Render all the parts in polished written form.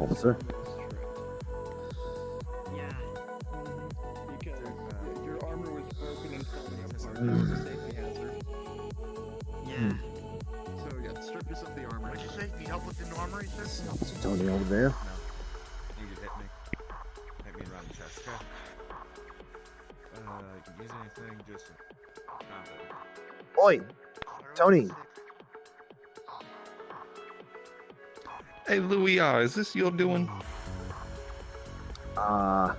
officer. Yeah. Because your armor was broken and falling apart. Mm. That was a safety hazard. Yeah. So yeah, strip us of the armor. What'd you say? Need help with the armory, sir? Officer Tony over there. No. You just hit me. Hit me around the chest, okay? You can use anything, just combat. Oi, Tony. Hey, Louis, is this your doing? I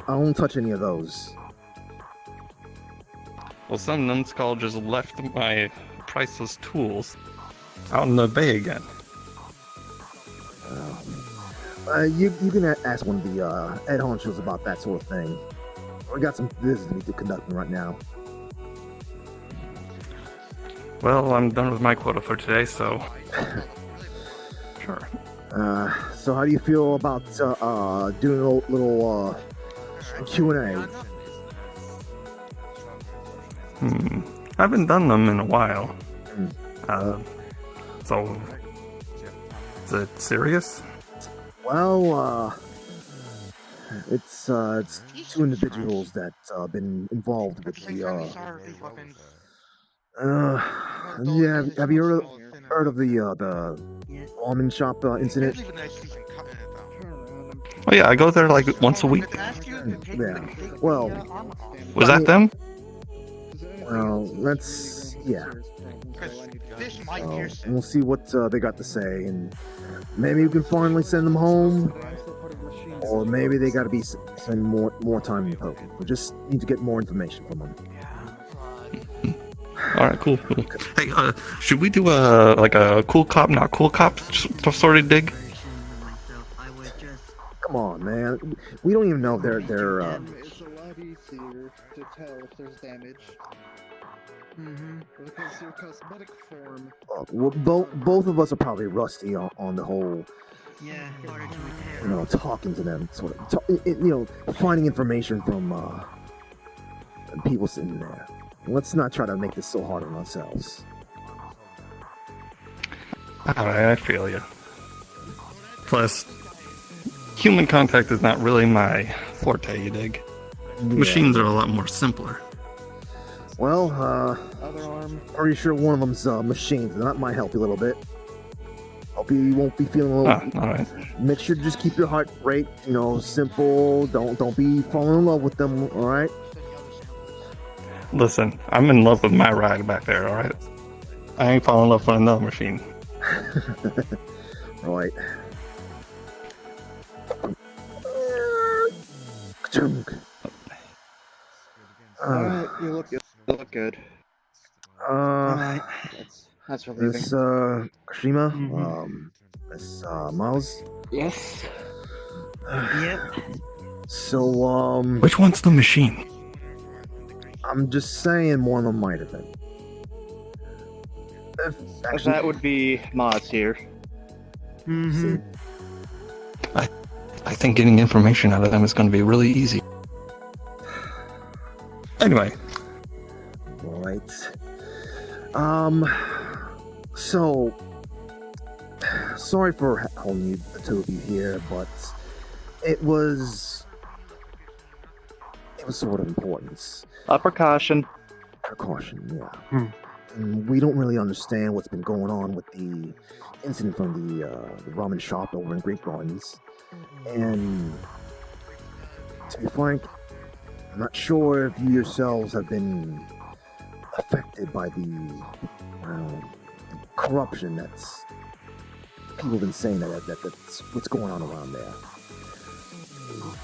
don't touch any of those. Well, some numbskull just left my priceless tools out in the bay again. You can ask one of the head honchos about that sort of thing. We got some business to be conducting right now. Well, I'm done with my quota for today, so sure. So how do you feel about doing a little Q&A? I haven't done them in a while. Hmm. So is it serious? Well, it's two individuals that been involved with the yeah. Have you heard of the ramen shop incident? Oh yeah, I go there like once a week. Yeah. Well, Was that them? well, let's yeah. This might So, pierce and we'll see what they got to say, and maybe we can finally send them home, or maybe they got to be spending more time in poker. We just need to get more information from them. All right, cool. Hey, should we do a cool cop, not cool cop sort of dig? Come on, man. We don't even know they're It's a lot easier to tell if there's damage. Because your cosmetic form. well, both of us are probably rusty on the whole, Yeah, harder to repair. talking to them, sort of, finding information from people sitting there. Let's not try to make this so hard on ourselves. Alright, I feel you. Plus, human contact is not really my forte, you dig? Yeah. Machines are a lot more simpler. Well, Other arm. pretty sure one of them's machines, and that might help you a little bit. Hope you won't be feeling a little. Alright. Make sure to just keep your heart rate, simple. Don't be falling in love with them. All right. Listen, I'm in love with my ride back there, alright? I ain't falling in love with another machine. Right. Alright, you look good. You look good. Alright. That's relieving. This Kashima, Mhm. this Miles. Yes. Yep. So Which one's the machine? I'm just saying one of them might have been. Actually, That would be Moz here. see, I think getting information out of them is going to be really easy. Anyway, right. So sorry for holding you, the two of you here, but it was sort of importance. A precaution. Precaution, yeah. Hmm. And we don't really understand what's been going on with the incident from the ramen shop over in Great Gardens. And to be frank, I'm not sure if you yourselves have been affected by the corruption that's people have been saying that's what's going on around there.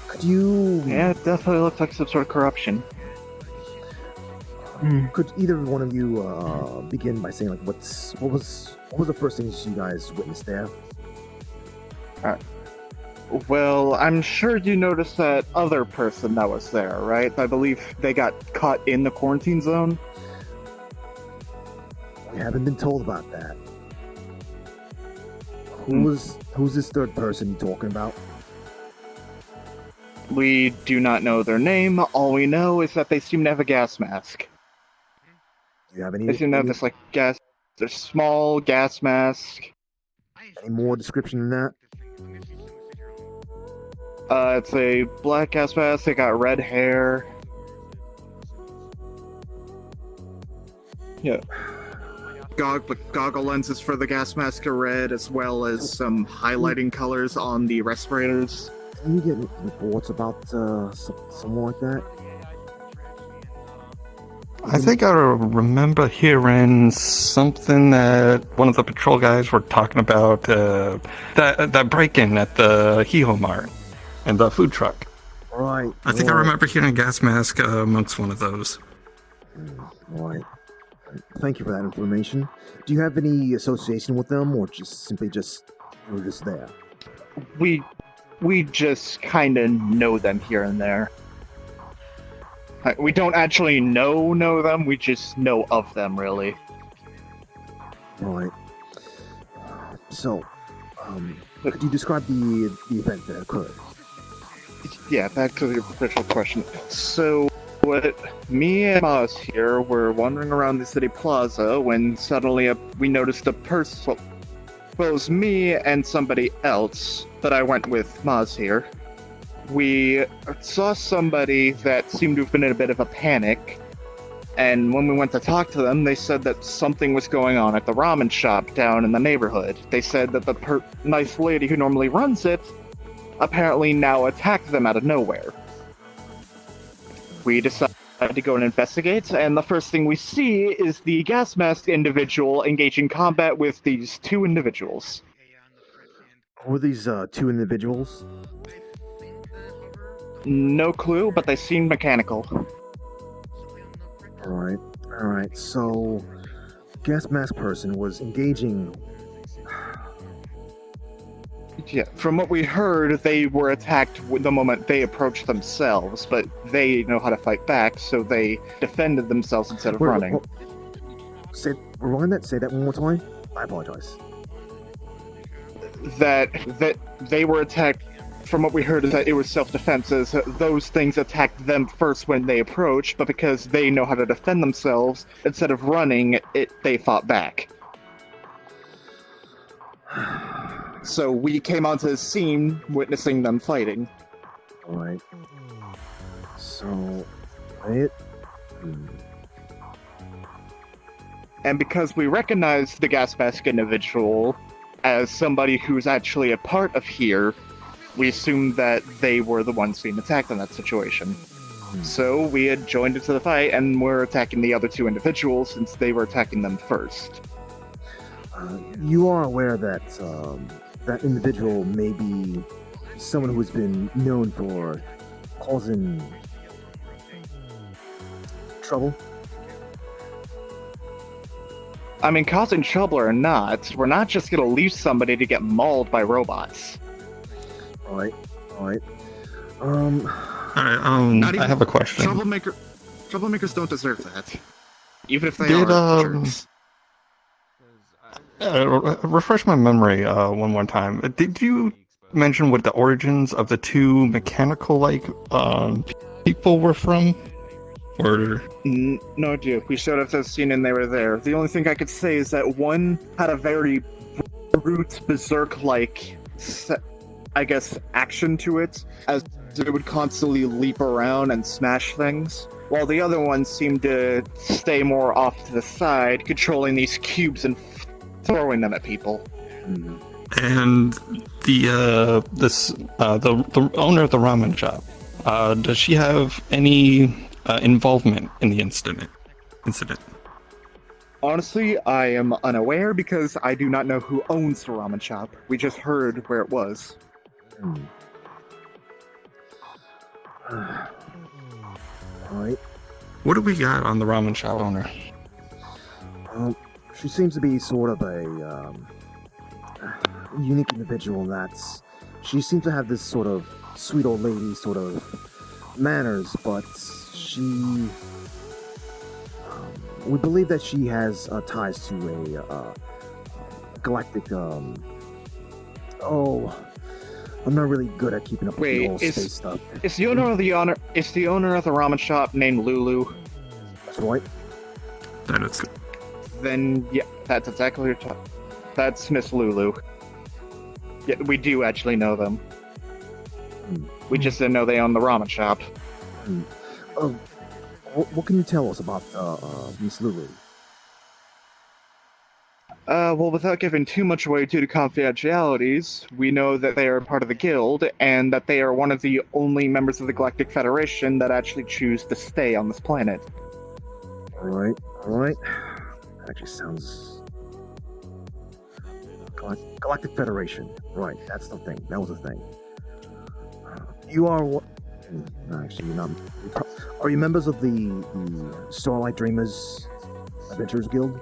Could you? Yeah, it definitely looks like some sort of corruption. Could either one of you begin by saying like what was the first things you guys witnessed there? Well, I'm sure you noticed that other person that was there, right? I believe they got caught in the quarantine zone. We haven't been told about that. Who's this third person you're talking about? We do not know their name. All we know is that they seem to have a gas mask. Do you have any? They seem to have this, like, this small gas mask. Any more description than that? It's a black gas mask. They got red hair. Yeah. Goggle lenses for the gas mask are red, as well as some highlighting colors on the respirators. Can you get reports about someone like that? I think I remember hearing something that one of the patrol guys were talking about that break-in at the Hiho Mart and the food truck. Right. I think I remember hearing a gas mask amongst one of those. Right. Thank you for that information. Do you have any association with them, or simply you were just there? We just kind of know them here and there. We don't actually know them, we just know of them, really. Right. So, could you describe the event that occurred? Yeah, back to the original question. So, me and Maz here were wandering around the city plaza when suddenly we noticed a person. Well, it was me and somebody else, but I went with Maz here. We saw somebody that seemed to have been in a bit of a panic, and when we went to talk to them, they said that something was going on at the ramen shop down in the neighborhood. They said that the nice lady who normally runs it apparently now attacked them out of nowhere. We decided to go and investigate, and the first thing we see is the gas mask individual engaging combat with these two individuals. Who are these two individuals? No clue, but they seem mechanical. Alright, so gas mask person was engaging. Yeah, from what we heard, they were attacked the moment they approached themselves, but they know how to fight back, so they defended themselves instead of running. Rewind that, say that one more time? I apologize. That they were attacked, from what we heard, is that it was self-defense, as those things attacked them first when they approached, but because they know how to defend themselves, instead of running, they fought back. So we came onto the scene witnessing them fighting. Alright. So, And because we recognized the gas mask individual as somebody who's actually a part of here, we assumed that they were the ones being attacked in that situation. So we had joined into the fight and were attacking the other two individuals since they were attacking them first. You are aware that that individual may be someone who's been known for causing trouble? I mean, causing trouble or not, we're not just gonna leave somebody to get mauled by robots. Alright. Alright, I have a question. Troublemakers don't deserve that. Even if they Did, are jerks. refresh my memory one more time. Did you mention what the origins of the two mechanical-like people were from? Or... No idea. We showed up to the scene and they were there. The only thing I could say is that one had a very brute, berserk-like, I guess, action to it, as it would constantly leap around and smash things, while the other one seemed to stay more off to the side, controlling these cubes and throwing them at people. And the owner of the ramen shop, does she have any involvement in the incident? Honestly, I am unaware because I do not know who owns the ramen shop. We just heard where it was. Alright. What do we got on the ramen shop owner? She seems to be sort of a unique individual. She seems to have this sort of sweet old lady sort of manners, but she. We believe that she has ties to a galactic. I'm not really good at keeping up with the whole space stuff. Is the owner of the ramen shop named Lulu? That's right. That is good. Then yeah, that's exactly what you're talking. That's Miss Lulu. Yeah, we do actually know them. Hmm. We just didn't know they own the ramen shop. What can you tell us about Miss Lulu? Well, without giving too much away due to confidentialities, we know that they are part of the guild, and that they are one of the only members of the Galactic Federation that actually choose to stay on this planet. Alright. That actually sounds... Galactic Federation. Right, that's the thing. That was the thing. You are what... No, actually, you're not... Are you members of the Starlight Dreamers Adventurers Guild?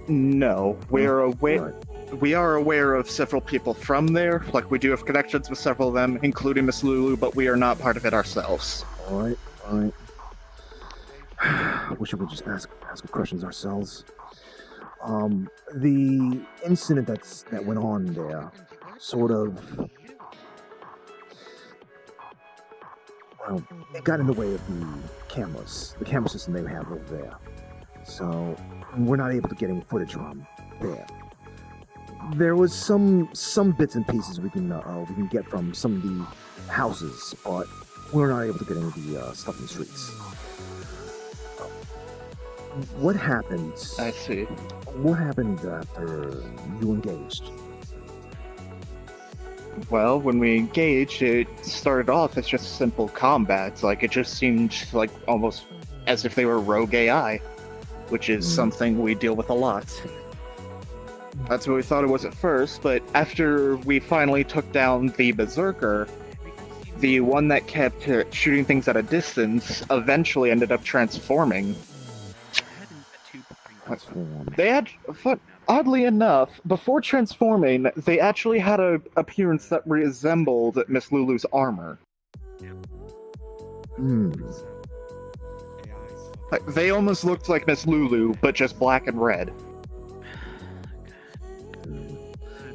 No, we're aware. Right. We are aware of several people from there. Like, we do have connections with several of them, including Miss Lulu, but we are not part of it ourselves. Alright. I wish we could just ask questions ourselves. The incident that went on there, sort of, well, it got in the way of the camera system they have over there. So we're not able to get any footage from there. There was some bits and pieces we can get from some of the houses, but we're not able to get any of the stuff in the streets. What happened? I see. What happened after you engaged? Well, when we engaged, it started off as just simple combat. Like, it just seemed like almost as if they were rogue AI, which is something we deal with a lot. That's what we thought it was at first, but after we finally took down the Berserker, the one that kept shooting things at a distance eventually ended up transforming. They had, oddly enough, before transforming, they actually had an appearance that resembled Miss Lulu's armor. Like, they almost looked like Miss Lulu, but just black and red.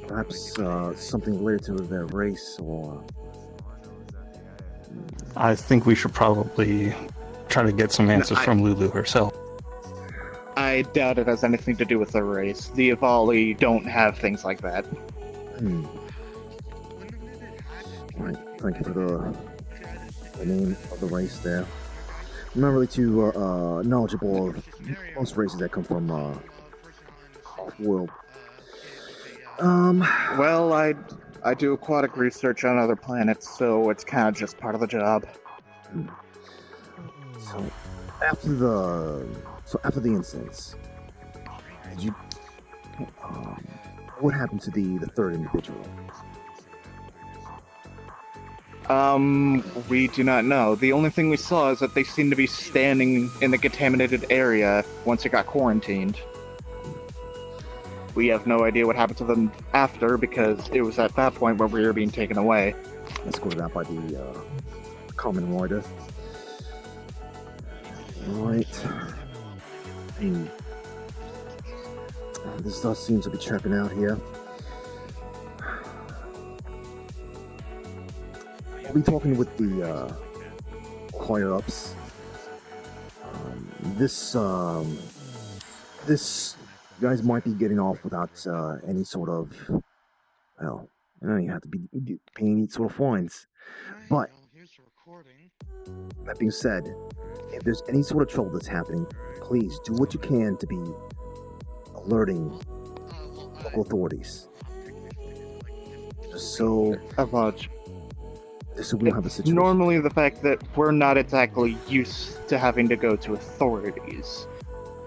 Perhaps something related to their race, or... I think we should probably try to get some answers from Lulu herself. I doubt it has anything to do with their race. The Ivali don't have things like that. Right, thank you for the name of the race there. I'm not really too knowledgeable of most races that come from off-world. Well, I do aquatic research on other planets, so it's kind of just part of the job. So after the incidents, did you what happened to the third individual? We do not know. The only thing we saw is that they seemed to be standing in the contaminated area once it got quarantined. We have no idea what happened to them after, because it was at that point where we were being taken away. Escorted out by the common rider. Right. This does seem to be checking out here. I'll be talking with the higher ups. This you guys might be getting off without any sort of, well, you don't even have to be paying any sort of fines. But that being said, if there's any sort of trouble that's happening, please do what you can to be alerting local authorities. Just so we don't have a situation. Normally the fact that we're not exactly used to having to go to authorities.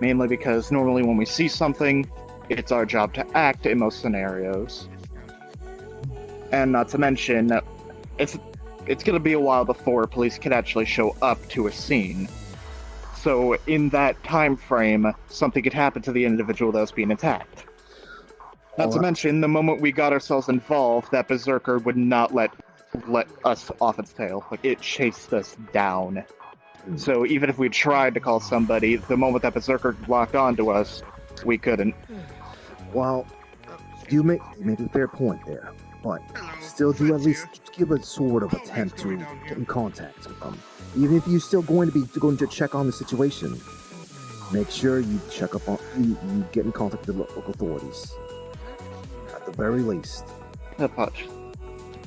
Mainly because normally when we see something, it's our job to act in most scenarios. And not to mention, it's going to be a while before police can actually show up to a scene. So in that time frame, something could happen to the individual that was being attacked. Not to mention, the moment we got ourselves involved, that Berserker would not let us off its tail. Like, it chased us down. So even if we tried to call somebody, the moment that Berserker locked onto us, we couldn't. Well, you make a fair point there, but still do at least give a sort of attempt to get in contact with them. Even if you're still going to check on the situation, make sure you check up on you get in contact with the local authorities. At the very least. But,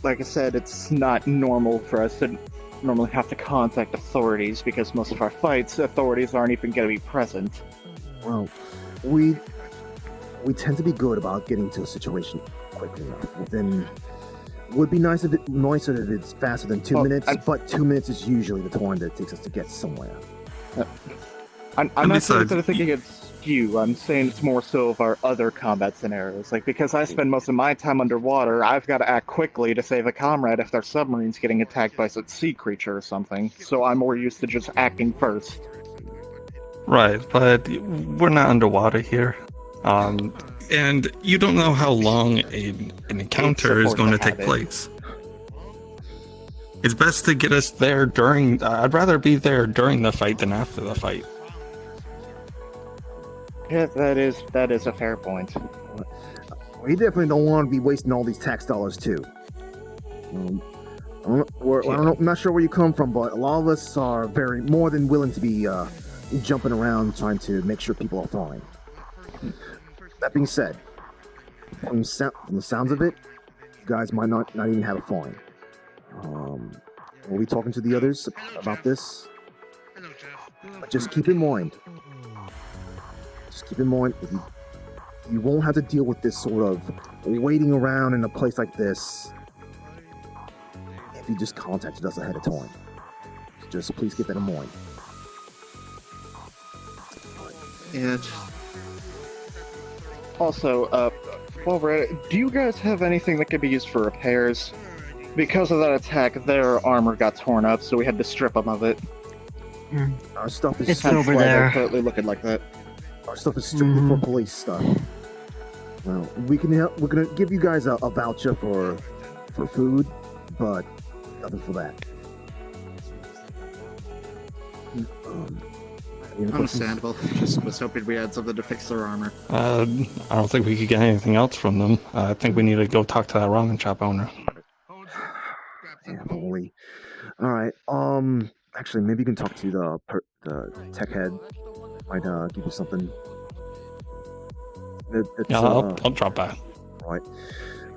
like I said, it's not normal for us to normally have to contact authorities because most of our fights, authorities aren't even going to be present. Well, we tend to be good about getting to a situation quickly enough. Within, would be nicer if it's faster than 2 minutes, but 2 minutes is usually the time that it takes us to get somewhere. I'm not saying that I think it's you. I'm saying it's more so of our other combat scenarios. Like, because I spend most of my time underwater, I've got to act quickly to save a comrade if their submarine's getting attacked by some sea creature or something. So I'm more used to just acting first. Right, but we're not underwater here. And you don't know how long an encounter is going to take place. It's best to get us there during... I'd rather be there during the fight than after the fight. Yeah, that is a fair point. We definitely don't want to be wasting all these tax dollars too. I don't know, I'm not sure where you come from, but a lot of us are more than willing to be jumping around trying to make sure people are fine. That being said, from the sounds of it, you guys might not even have a fine. We'll be talking to the others about this. But just keep in mind. You won't have to deal with this sort of waiting around in a place like this if you just contacted us ahead of time. Just please keep that in mind. And also, while we're at it, do you guys have anything that could be used for repairs? Because of that attack, their armor got torn up, so we had to strip them of it. Our stuff is It's over there. They're currently looking like that. Our stuff is strictly for police stuff. Well, we can help. We're gonna give you guys a voucher for food, but nothing for that. Understandable. Just was hoping we had something to fix their armor. I don't think we could get anything else from them. I think we need to go talk to that ramen shop owner. Yeah, holy. All right. Actually, maybe you can talk to the tech head. Might give you something. Yeah, I'll drop by. Right.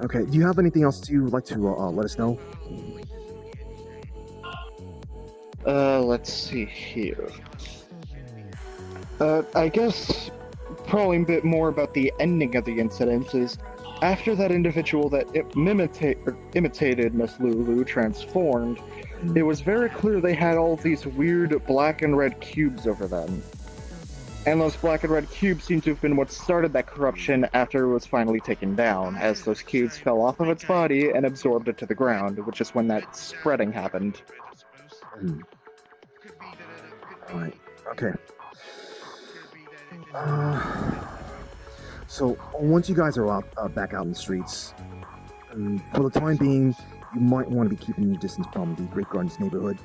Okay. Do you have anything else you'd like to let us know? Let's see here. I guess probably a bit more about the ending of the incident is after that individual that imitated Miss Lulu transformed, it was very clear they had all these weird black and red cubes over them. And those black and red cubes seem to have been what started that corruption after it was finally taken down, as those cubes fell off of its body and absorbed it to the ground, which is when that spreading happened. Alright, okay. So, once you guys are back out in the streets, for the time being, you might want to be keeping your distance from the Great Gardens neighborhood.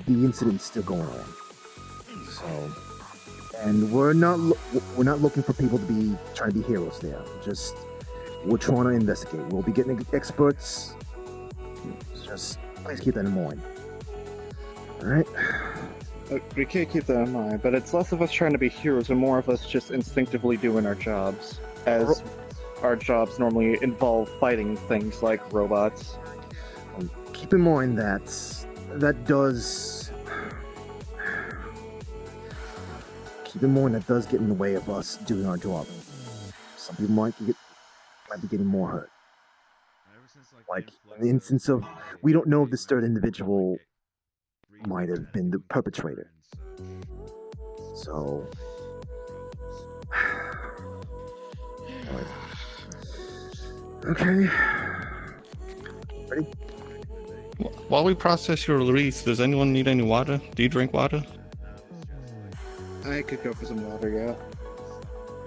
The incident's still going on. So, and we're not looking for people to be trying to be heroes there. We're trying to investigate. We'll be getting experts. Just please keep that in mind. All right. We can't keep that in mind, but it's less of us trying to be heroes and more of us just instinctively doing our jobs, as our jobs normally involve fighting things like robots. Keep in mind that does get in the way of us doing our job. Some people might be getting more hurt. Like in the instance of, we don't know if this third individual might have been the perpetrator. So, okay. Ready? While we process your release, does anyone need any water? Do you drink water? I could go for some water, yeah.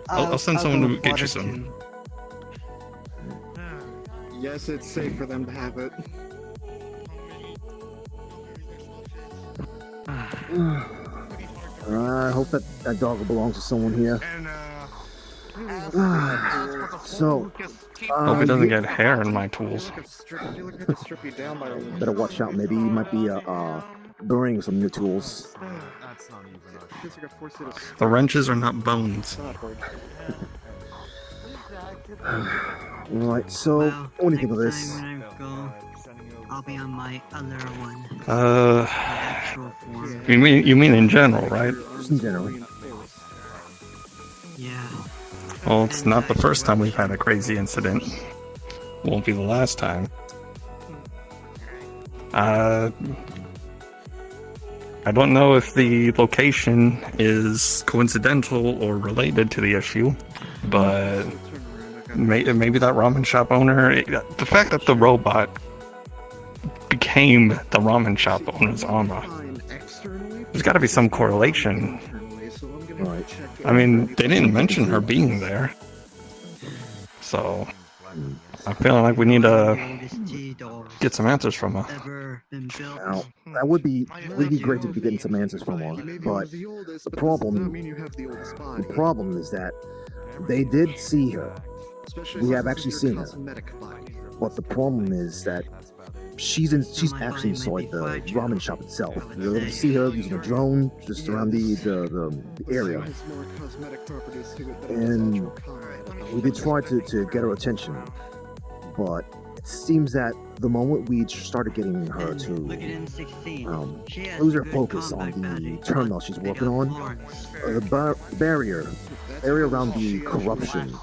I'll send someone to get you some. Yes, it's safe for them to have it. I hope that dog belongs to someone here. So, Hope it doesn't get hair in my tools. better watch out. Maybe you might be burning some of your tools. The wrenches are not bones. Right, so Well, what do you think of next this? time when I go, I'll be on my other one. Uh, My actual form. you mean in general, right? Just in general. Yeah. Well, it's not the first time we've had a crazy incident. Won't be the last time. I don't know if the location is coincidental or related to the issue, but maybe that ramen shop owner, the fact that the robot became the ramen shop owner's armor, there's got to be some correlation. Right. I mean, they didn't mention her being there, so I'm feeling like we need to get some answers from her. Ever been built. Now, that would be great to be getting some answers from her, but the problem is that they did see her. We have actually seen her, but the problem is that she's actually inside the ramen shop itself. We were able to see her using a drone just around the area, and we did try to get her attention, but it seems that the moment we started getting her to lose her focus on the terminal she's working on, the barrier around the corruption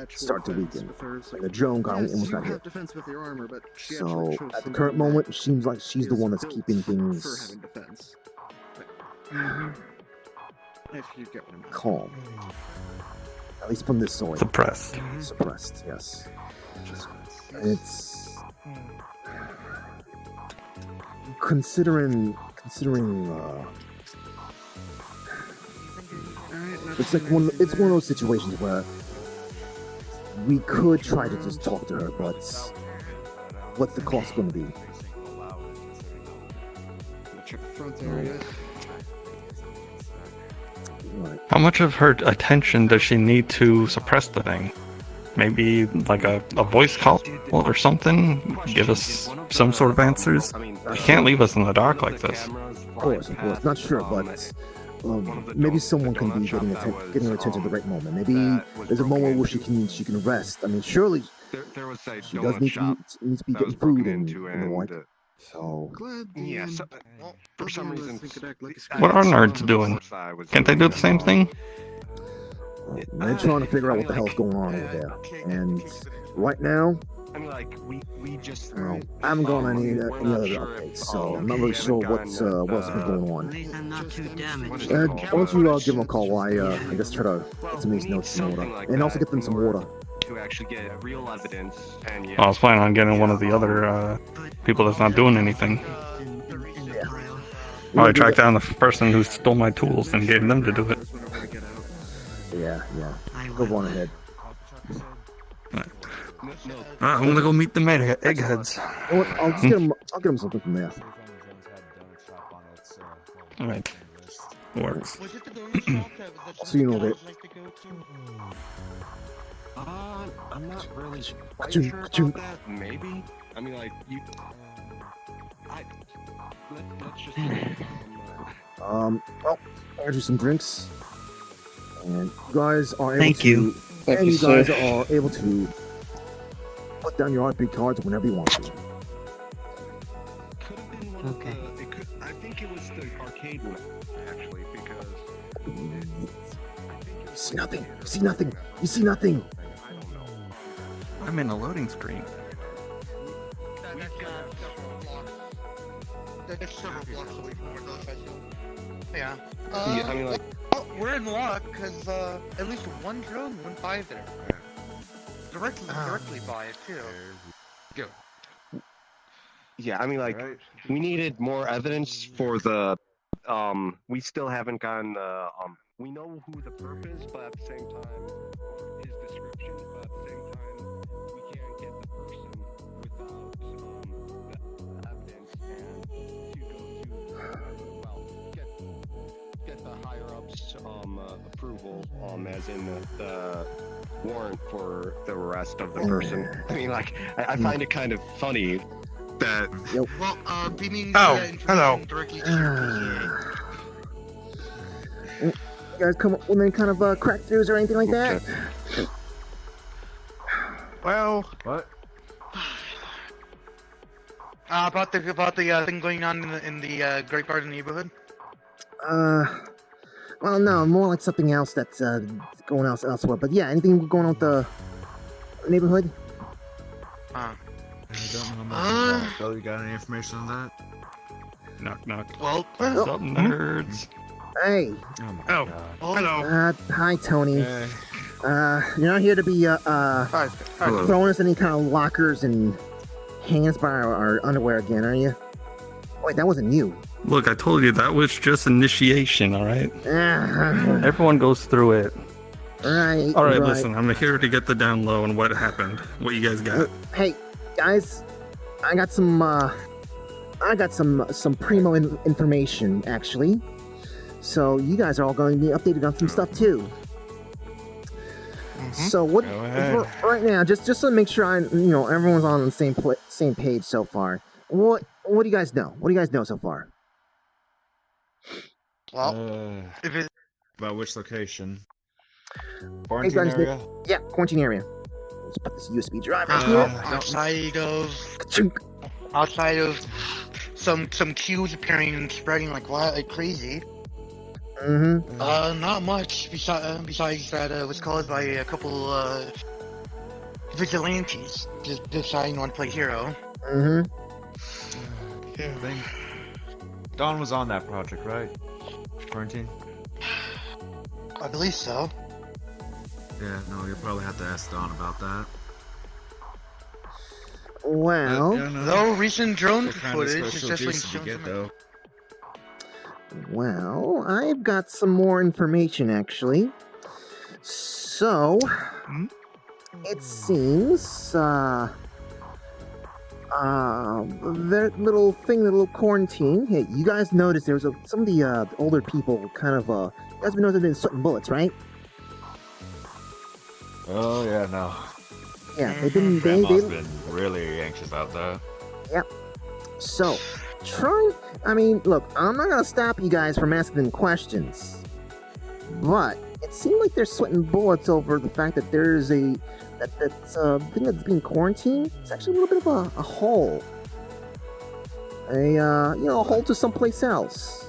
start to weaken. Like the drone almost got hit. So at the current moment, it seems like she's the one that's keeping things calm. At least from this side. Suppressed. Suppressed, yes. It's considering it's like one of those situations where we could try to just talk to her, but what's the cost going to be? Right. How much of her attention does she need to suppress the thing? Maybe like a voice call or something? Give us some sort of answers? You can't leave us in the dark like this. Of course. Not sure, but maybe someone can be getting her attention at the right moment. Maybe there's a moment where she can rest. I mean, surely she does need to be getting food and the like. So Yeah, for some reason. What are nerds doing? Can't they do the same thing? they're trying to figure out what the hell's going on over there. And right now, I mean, like, we just. I haven't gotten any other updates, so I'm not really sure what's been going At on. least I'm not too damaged. Why don't you give them a call while I guess try to get some of these notes in order, and also get them some water. To actually get real evidence, and I was planning on getting one of the other people that's not doing anything. Probably track down the person who stole my tools and gave them to do it. Yeah. Go on ahead. I'm gonna go meet the eggheads. You know what, I'll get them something from there. Alright. Works. Was it the donut shop that So you know that- like to go to? I'm not really quite Achoo, sure achoo. about that. Maybe. I mean, like, let's just. Well, I got you some drinks, and you guys are able Thank to. you. And you guys are able to put down your RP cards whenever you want to. Could have been one Okay. of the. I think it was the arcade one, actually, because. You see nothing. You see nothing. I'm in a loading screen. That's several blocks away from where those guys go. Yeah. Yeah, I mean, like. Oh, we're in luck, because at least one drone went by there. Directly by it, too. Good. Yeah, I mean, like, we needed more evidence for the. We still haven't gotten the. We know who the perp is, but at the same time, or his description, but at the same time, we can't get the person without the evidence and to go to, well, get the higher ups approval, as in the warrant for the arrest of the person. I mean, like, I find it kind of funny that. Well, beaming hello. directly to your PA. You guys come up with any kind of crack throughs or anything like that? Well, What? about the thing going on in the Great Garden neighborhood. Well, no, more like something else that's going else elsewhere. But yeah, anything going on with the neighborhood? Uh, I don't know much about that. Bill, you got any information on that? Knock, knock. well, What's up, nerds? Hey, Oh my Oh. god. hello. hi Tony. Hey. You're not here to be Hi. Hello. throwing us any kind of lockers and hanging us by our underwear again, are you? Wait, that wasn't you. Look, I told you that was just initiation, alright? Everyone goes through it. Right. Alright, listen, I'm here to get the down low on what happened. What you guys got? Hey, guys, I got some primo information actually. So you guys are all going to be updated on some stuff too. So what? Go ahead. Right now, just to make sure everyone's on the same page so far. What do you guys know? What do you guys know so far? Well, if it, About which location? Hey, Quarantine guys, area? Yeah, quarantine area. Let's put this USB drive right outside of some queues appearing and spreading like crazy. here. Not much besides that was caused by a couple vigilantes just deciding on to play hero. I think Dawn was on that project, right? Quarantine? I believe so. Yeah, no, you'll probably have to ask Dawn about that. Well, Though recent drone What kind of footage is special definitely juice did you shown get, some- though? well, I've got some more information actually. So, it seems that little quarantine. Hey, you guys noticed there was some of the older people kind of you guys been noticing they've been sweating bullets, right? Oh, yeah, no. Yeah, they've been Grandma's been really anxious about that. So, look, I'm not gonna stop you guys from asking them questions, but it seemed like they're sweating bullets over the fact that there's thing that's being quarantined. It's actually a little bit of a hole, a hole to someplace else.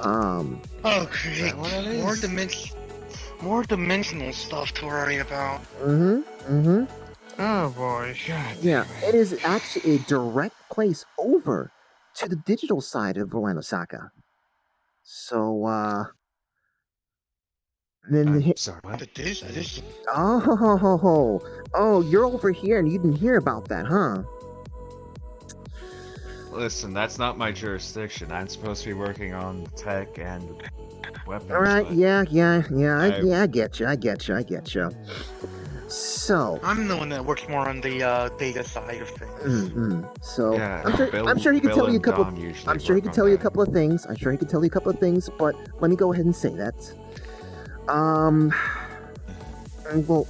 Oh, great. More dimensional stuff to worry about. Oh boy. God. Yeah, it is actually a direct place over to the digital side of Orlandosaka. So, then Sorry, what? oh, you're over here and you didn't hear about that, huh? Listen, that's not my jurisdiction. I'm supposed to be working on tech and weapons. All right, but yeah, I get you. So, I'm the one that works more on the data side of things. So Yeah, I'm sure he can tell you a couple. Dawn usually I'm sure he work can on tell you a that. couple of things. But let me go ahead and say that. Well,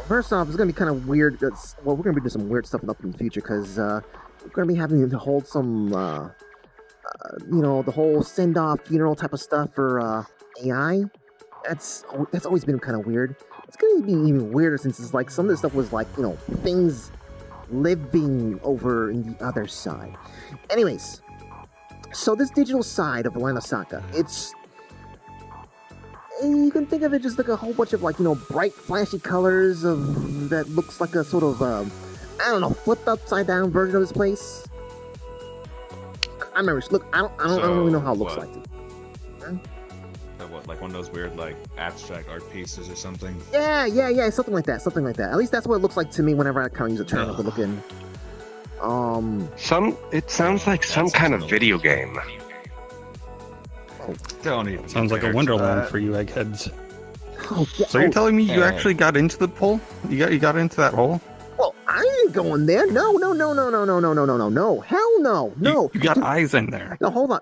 first off, it's gonna be kind of weird. We're gonna be doing some weird stuff up in the future because we're gonna be having to hold some, the whole send-off funeral type of stuff for AI. That's always been kind of weird. It's gonna be even weirder since it's like some of the stuff was like things living over in the other side. Anyways, so this digital side of Orlandosaka, you can think of it just like a whole bunch of bright flashy colors that looks like a sort of flipped upside down version of this place. I remember. Look, I don't really know how it looks like. What, like one of those weird abstract art pieces or something? Yeah, something like that. At least that's what it looks like to me whenever I kind of use a term to look in. It sounds like some kind of video game. Don't even. Sounds like a compare to wonderland that. for you eggheads. Oh, yeah, So you're telling me you actually got into the hole? You got into that hole? Well, I ain't going there. No. Hell no. You got eyes in there. No, hold on.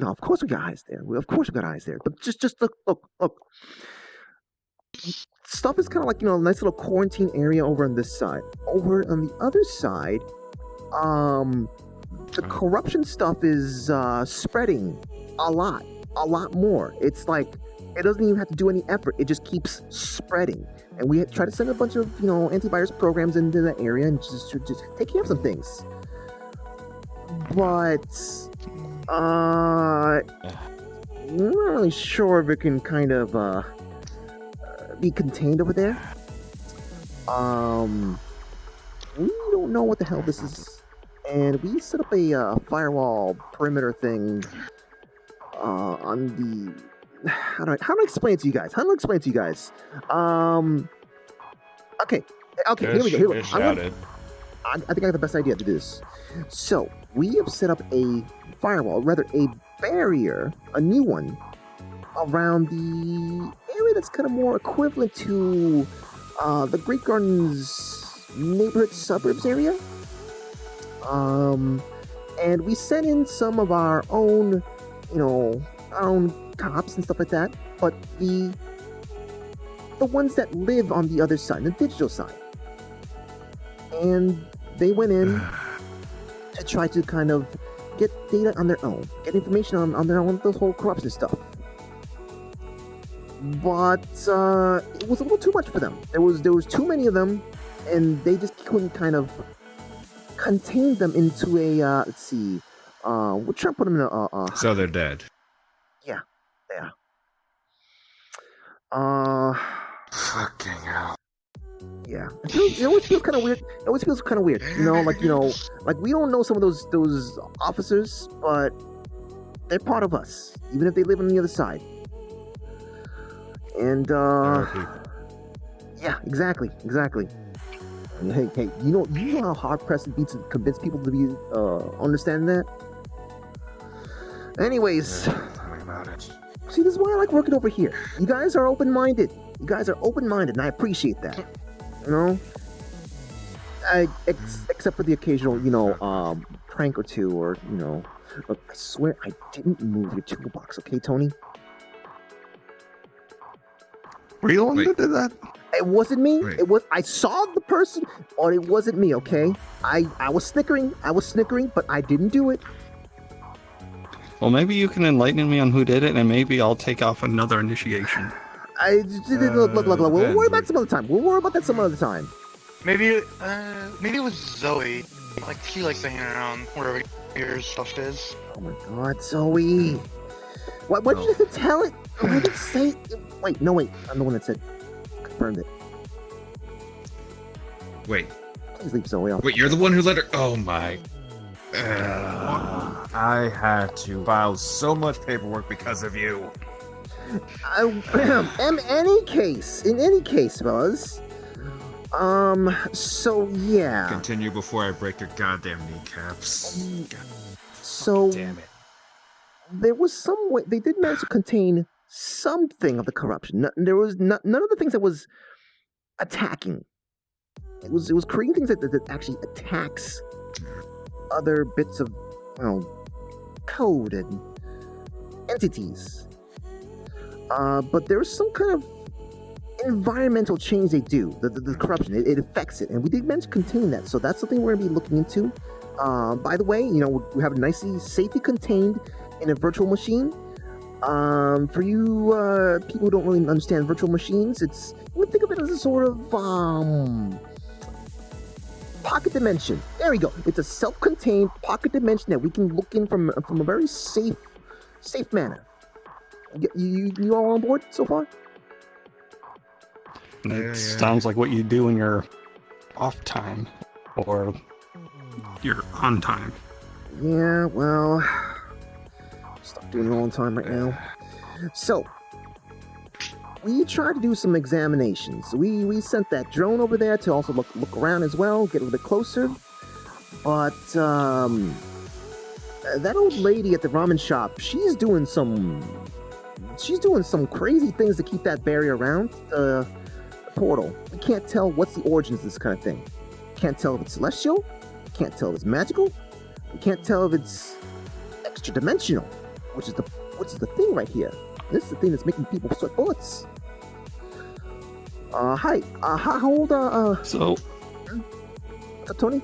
Of course we got eyes there. Of course we got eyes there. But just look. Stuff is kind of like, a nice little quarantine area over on this side. Over on the other side, the corruption stuff is spreading a lot more. It's like, it doesn't even have to do any effort. It just keeps spreading. and we tried to send a bunch of antivirus programs into the area and just take care of some things. But I'm not really sure if it can kind of be contained over there. We don't know what the hell this is, and we set up a firewall perimeter thing on the. How do I explain it to you guys? Okay, here we go. I think I have the best idea to do this. So we have set up a firewall, rather a barrier, a new one, around the area that's kind of more equivalent to the Great Gardens neighborhood suburbs area. And we sent in some of our own, our own cops and stuff like that, but the ones that live on the other side, the digital side. And they went in to try to kind of get data on their own, get information on their own, the whole corruption stuff. But it was a little too much for them. There was too many of them, and they just couldn't kind of contain them into a let's see, we're trying to put them in a So they're dead. Yeah. Fucking hell. Yeah, it always feels kind of weird. Like we don't know some of those officers, but they're part of us, even if they live on the other side. And yeah, exactly. Hey, you know how hard pressed it be to convince people to be understand that. Anyways, Tell me about it. see, this is why I like working over here. You guys are open-minded. And I appreciate that. Except for the occasional, prank or two, or look, I swear I didn't move your toolbox, okay, Tony? Were you the one that did that? It wasn't me. Wait. I saw the person, or it wasn't me, okay? I was snickering, but I didn't do it. Well, maybe you can enlighten me on who did it, and maybe I'll take off another initiation. Look. We'll worry about some other time. We'll worry about that some other time. Maybe it was Zoe. Like, she likes to hang around wherever your stuff is. Oh my God, Zoe! What did you tell it? What did it say? Wait, no, wait. I'm the one that said confirmed it. Wait, Please leave Zoe off. wait, you're the one who let her. Oh my. I had to file so much paperwork because of you. In any case, Buzz. So yeah. Continue before I break your goddamn kneecaps. So Damn it. there was some way they did manage to contain something of the corruption. There was none of the things that was attacking. It was creating things that actually attacks other bits of code and entities. But there's some kind of environmental change they do. The corruption, it affects it, and we did manage to contain that. So that's something we're gonna be looking into. By the way, we have it nicely, safely contained in a virtual machine. For you people who don't really understand virtual machines, you would think of it as a sort of pocket dimension. There we go. It's a self-contained pocket dimension that we can look in from a very safe manner. You all on board so far? It sounds like what you do in your off time, or your on time. Yeah, well, stop doing it all the time right now. So, we tried to do some examinations. We sent that drone over there to also look around as well, get a little bit closer. But that old lady at the ramen shop, she's doing some crazy things to keep that barrier around the portal. We can't tell what's the origins of this kind of thing. Can't tell if it's celestial. Can't tell if it's magical. We can't tell if it's extra dimensional, which is the thing right here. This is the thing that's making people sweat bullets. Hi. How old So, Tony?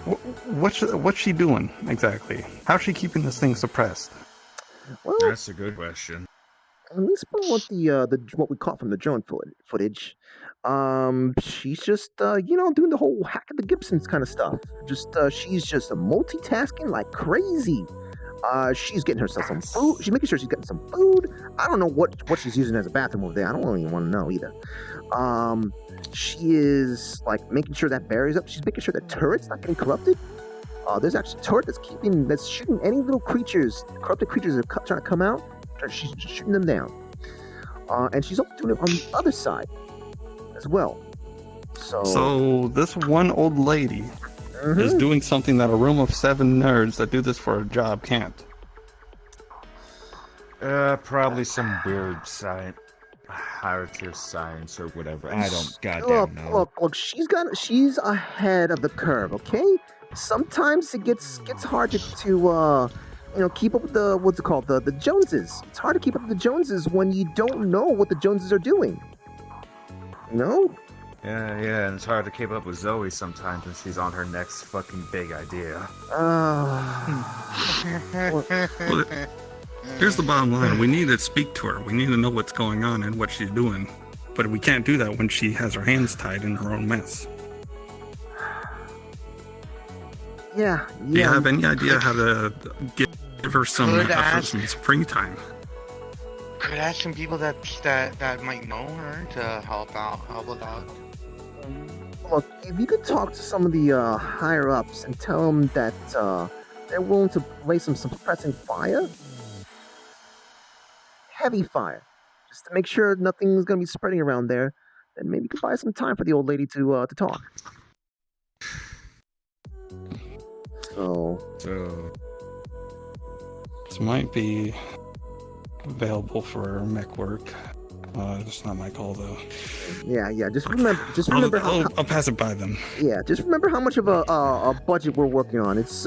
what's she doing exactly? How's she keeping this thing suppressed? Well, That's a good question. at least from what we caught from the drone footage, she's just doing the whole hack of the Gibsons kind of stuff. She's just multitasking like crazy. She's getting herself some food. She's making sure she's getting some food. I don't know what she's using as a bathroom over there. I don't really want to know either. She is like making sure that barrier's up. She's making sure that turret's not getting corrupted. There's actually a turret that's shooting any little corrupted creatures that are trying to come out. She's shooting them down. And she's also doing it on the other side as well. So this one old lady is doing something that a room of 7 nerds that do this for a job can't. Probably some weird higher tier science or whatever. I don't goddamn know. Look, she's ahead of the curve, okay? Sometimes it gets hard to keep up with the Joneses. It's hard to keep up with the Joneses when you don't know what the Joneses are doing. You know? Yeah, and it's hard to keep up with Zoe sometimes when she's on her next fucking big idea. Here's the bottom line. We need to speak to her. We need to know what's going on and what she's doing. But we can't do that when she has her hands tied in her own mess. Yeah. Do you have any idea how to give her some free time? Could ask some people that might know her to help with that. Look, if you could talk to some of the higher ups and tell them that they're willing to lay some suppressing fire, heavy fire, just to make sure nothing's gonna be spreading around there, then maybe you could buy some time for the old lady to talk. So this might be available for mech work. It's not my call though. Yeah. Just remember. I'll pass it by them. Yeah, just remember how much of a budget we're working on. It's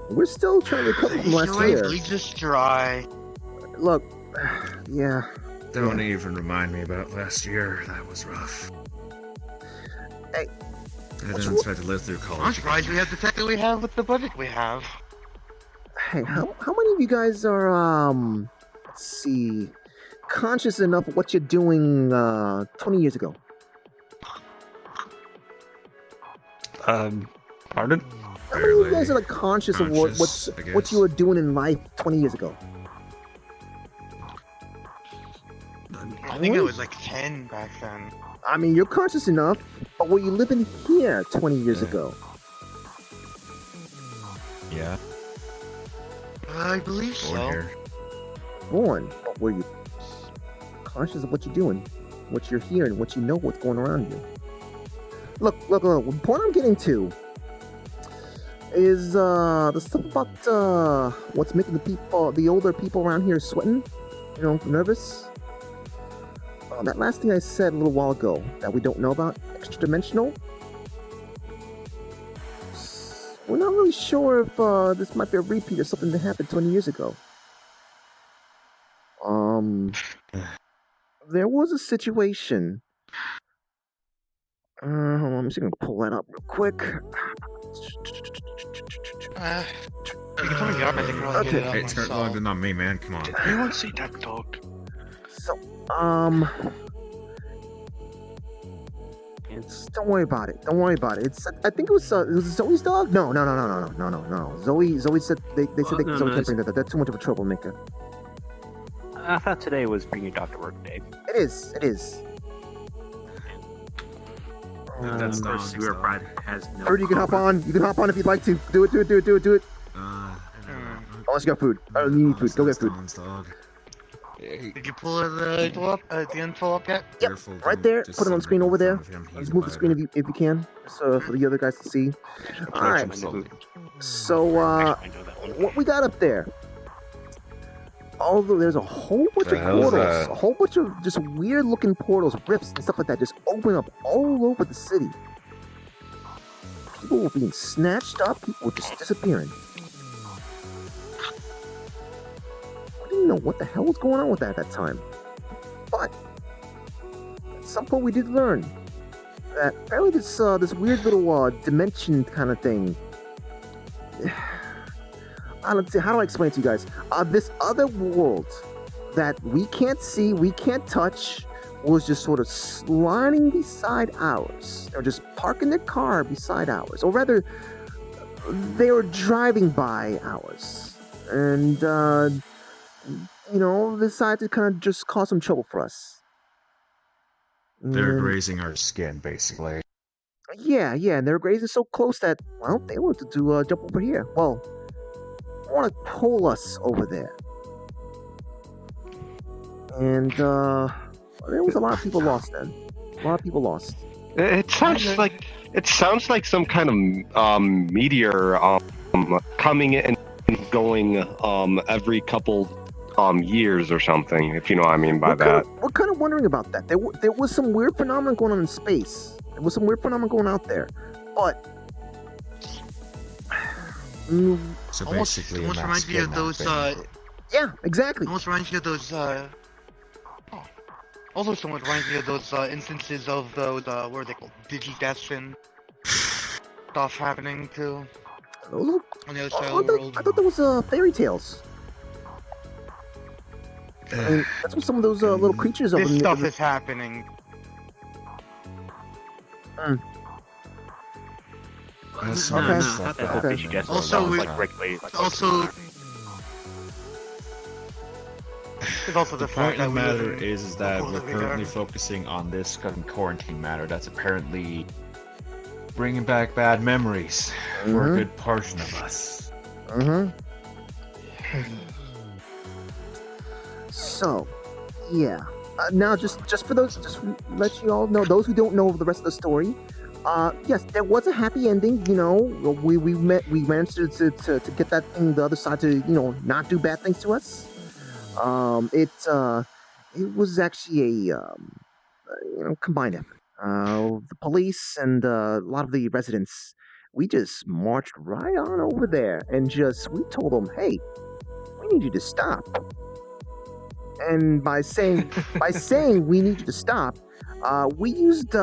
we're still trying to recover from last year. We just dry. Look, yeah. Don't even remind me about last year. That was rough. Hey. I didn't expect to live through college. I'm surprised we have the tech that we have with the budget we have. Hey, how many of you guys are let's see, conscious enough of what you're doing 20 years ago? Pardon? How many of you guys are like conscious of what you were doing in life 20 years ago? I think it was like 10 back then. I mean, you're conscious enough, but were you living here 20 years ago? Yeah. I believe so. Born, but were you conscious of what you're doing, what you're hearing, what you know, what's going around you? Look. The point I'm getting to is the stuff about what's making the older people around here sweating, nervous. That last thing I said a little while ago that we don't know about, extra-dimensional. We're not really sure if this might be a repeat of something that happened 20 years ago. There was a situation. Hold on, I'm just gonna pull that up real quick. Hey, start logging on me, man. Come on. I want to see that dog. So, don't worry about it. I think it was Zoe's dog. No. Zoe said they said Zoe can't bring that. That's too much of a troublemaker. I thought today was bring your dog to work day. It is. That's Of course, your bride has no. Or you can hop on. You can hop on if you'd like to. Do it. Unless you got food. You need food. Go get food. Did you pull the info up yet? Yep, right there. Put it on the screen over there. Just move the screen if you can, so for the other guys to see. All right. So what we got up there? Although there's a whole bunch of portals, a whole bunch of just weird looking portals, rifts and stuff like that, just open up all over the city. People were being snatched up. People were just disappearing. I didn't know what the hell was going on with that at that time. But at some point we did learn that apparently this weird little dimension kind of thing. Let's see, how do I explain it to you guys? This other world that we can't see, we can't touch, was just sort of sliding beside ours. They were just parking their car beside ours, or rather, they were driving by ours, and decided to kind of just cause some trouble for us. They're grazing our skin, basically. Yeah, and they're grazing so close that, well, they wanted to jump over here. Well, they want to pull us over there. And there was a lot of people lost then. A lot of people lost. It sounds like some kind of meteor coming in and going every couple years or something, if you know what I mean by that. We're kind of wondering about that. There was some weird phenomenon going on in space. There was some weird phenomenon going out there, but so basically, almost reminds me of those. Yeah, exactly. Almost reminds me of those. Also, somewhat reminds me of those instances of those what are they called? Digi-deaths and stuff happening too. On the other side of the world. I thought that was fairy tales. I mean, that's what some of those little creatures This stuff is happening. Also, there's also the fact point of the that matter is that we're currently focusing on this quarantine matter that's apparently bringing back bad memories for a good portion of us. So, yeah. Now, just for those, just to let you all know, those who don't know the rest of the story, yes, there was a happy ending. You know, we managed to get that thing, the other side, to not do bad things to us. It was actually a combined effort. The police and a lot of the residents, we just marched right on over there and we told them, hey, we need you to stop. And by saying we need you to stop, we used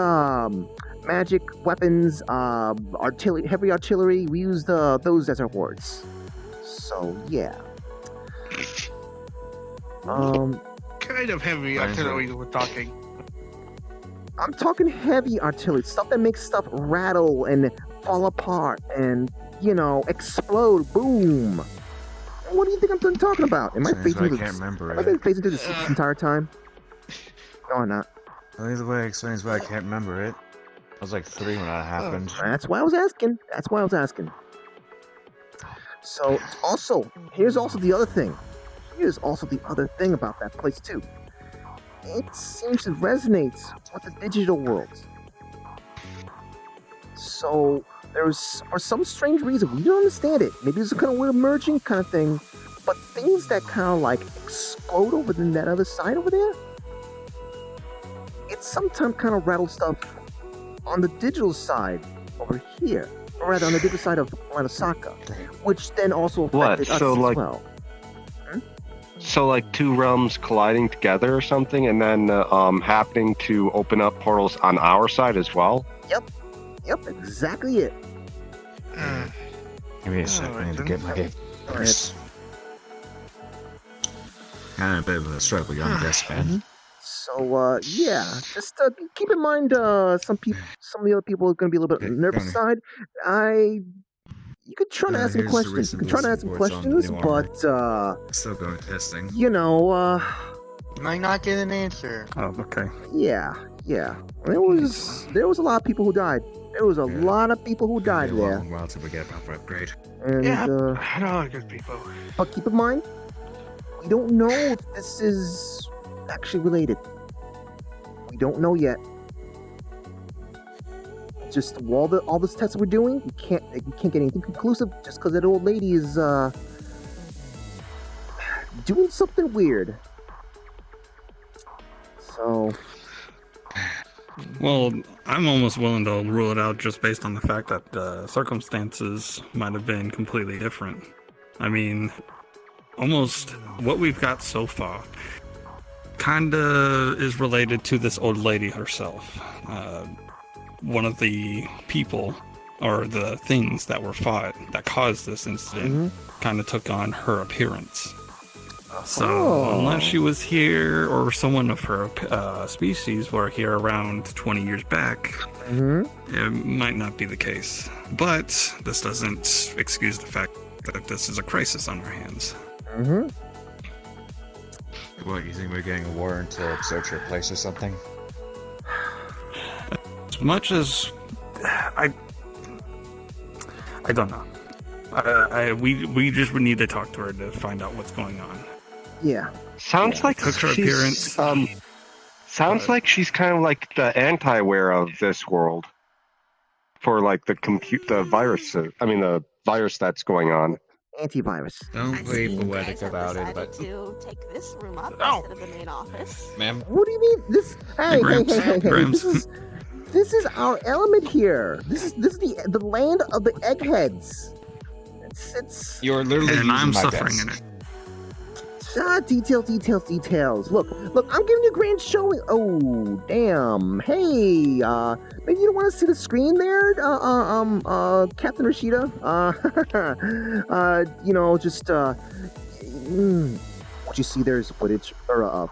magic weapons, artillery, heavy artillery. We used those as our words. So yeah. Kind of heavy artillery we're talking. I'm talking heavy artillery, stuff that makes stuff rattle and fall apart and explode. Boom. What do you think I'm talking about? Am I facing I can't remember I've been facing through this entire time? No, I'm not. Either way explains why I can't remember it. I was like 3 when that happened. That's why I was asking. So, here's also the other thing. Here's also the other thing about that place, too. It seems to resonate with the digital world. So, for some strange reason, we don't understand it. Maybe it's a kind of weird merging kind of thing, but things that kind of like explode over in that other side over there, it sometimes kind of rattles stuff on the digital side over here, or rather on the digital side of Orlandosaka, which then also affected us as well. So like two realms colliding together or something, and then happening to open up portals on our side as well? Yep, exactly it. Give me a second, I need to get my game first. Kind of a bit of a struggle on this, man. So, just keep in mind, some of the other people are going to be a little bit on the nervous side. You could try to ask some questions. But, still going testing. You might not get an answer. Oh, okay. Yeah. There was a lot of people who died. There was a lot of people who died there. A while till we get proper upgrade. And, I know good people. But keep in mind, we don't know if this is actually related. We don't know yet. Just all this tests we're doing, we can't get anything conclusive just because that old lady is doing something weird. So. Well, I'm almost willing to rule it out just based on the fact that circumstances might have been completely different. I mean, almost what we've got so far kinda is related to this old lady herself. One of the people or the things that were fought that caused this incident kind of took on her appearance. So unless she was here or someone of her species were here around 20 years back, it might not be the case. But this doesn't excuse the fact that this is a crisis on our hands. What, you think we're getting a warrant to search her place or something? As much as I don't know. We just would need to talk to her to find out what's going on. Yeah. Sounds like Took her she's, appearance. sounds like she's kind of like the anti-wear of this world. For like the virus that's going on. Antivirus. Don't be poetic about it, but to take this room up instead of the main office. ma'am. What do you mean? This? Hey, hey. Gramps. This is our element here. This is the land of the eggheads. It's You're literally And using I'm my suffering desk. in it. details. Look, I'm giving you a grand showing. Oh, damn. Hey, maybe you don't want to see the screen there, Captain Rashida? What you see there is footage, or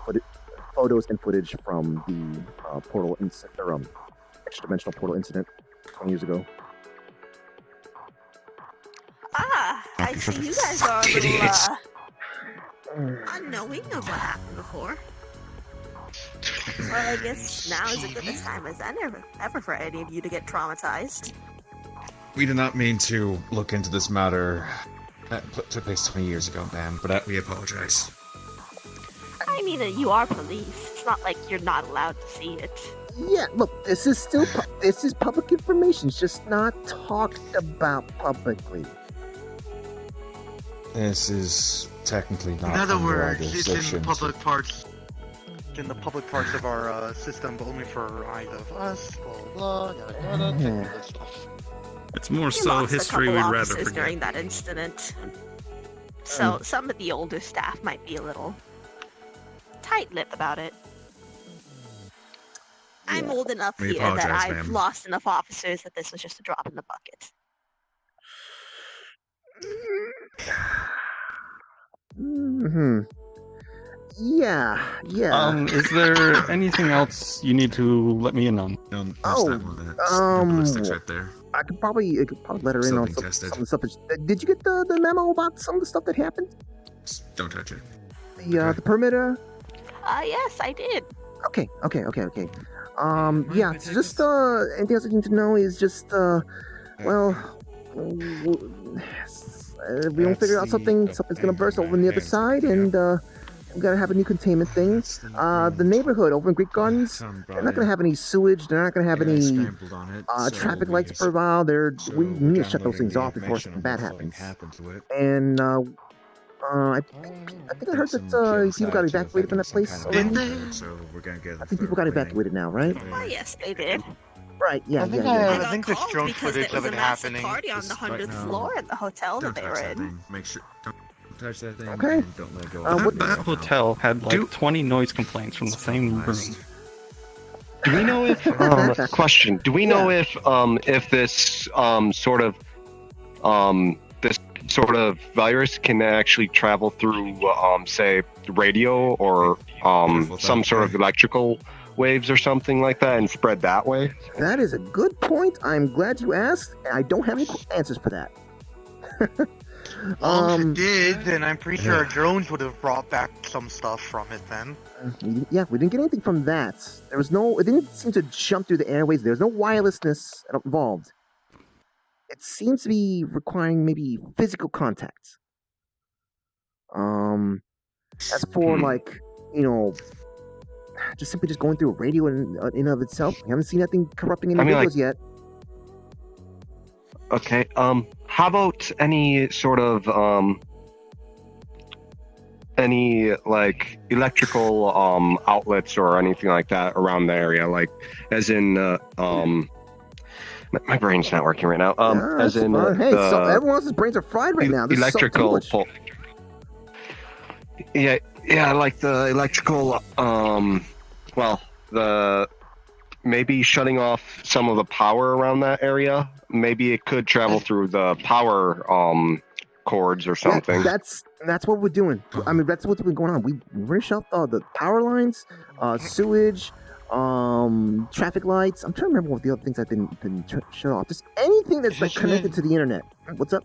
photos and footage from the portal incident, or extra-dimensional portal incident 20 years ago. I see you guys are a little, unknowing of what happened before. Well, I guess now is as good a time as ever for any of you to get traumatized. We did not mean to look into this matter that took place 20 years ago, ma'am, but we apologize. I mean, you are police. It's not like you're not allowed to see it. Yeah, look, this is still this is public information. It's just not talked about publicly. This is technically not In other under our words, it's jurisdiction. in public parts. In the public parts of our system, but only for either of us. Blah, blah, yada, yada, that stuff. It's more We so lost history a we'd couple rather officers forget. during that incident. So some of the older staff might be a little tight-lipped about it. I'm old enough We here that apologize, I've ma'am. lost enough officers that this was just a drop in the bucket. Yeah. Is there anything else you need to let me in on? No, that's Oh, not one of the ballistics right there. I could probably let her in on Something some tested. stuff. Did you get the memo about some of the stuff that happened? Don't touch it. The permitter? Yes, I did. Okay. Yeah, it's just anything else I need to know is just we don't figure out something's gonna burst over on the other side, and we gotta have a new containment thing. The neighborhood over in Greek Gardens, they're not gonna have any sewage. They're not gonna have any traffic lights for a while. We need to shut those things off before something bad happens. And I think I heard that people got evacuated from that place already. So we're gonna get. I think people got evacuated now, right? Oh, yes, they did. Right. Yeah. I think I I think got there's called drone because footage it was of a it massive happening. party on the 100th floor at the hotel that Don't they were touch that in. thing. Make sure. Don't touch that thing. Okay. And don't let it go. That hotel had like 20 noise complaints from the same room. Do we know if question? Do we know if this sort of virus can actually travel through say radio or some sort of electrical waves or something like that and spread that way? That is a good point. I'm glad you asked, and I don't have any answers for that. If it did, then I'm pretty sure our drones would have brought back some stuff from it then. Yeah, we didn't get anything from that. It didn't seem to jump through the airways. There's no wirelessness involved. It seems to be requiring maybe physical contact. As for just simply just going through a radio in and of itself, we haven't seen anything corrupting any radios yet. Okay. How about any sort of any like electrical outlets or anything like that around the area? Like, as in my brain's not working right now. As in hey, so everyone else's brains are fried right now. This electrical. is so Yeah, like the electrical. Well, the maybe shutting off some of the power around that area. Maybe it could travel through the power cords or something. Yeah, that's what we're doing. I mean, that's what's been going on. We're shut off the power lines, sewage, traffic lights. I'm trying to remember what the other things have been shut off. Just anything that's like connected to the internet. What's up?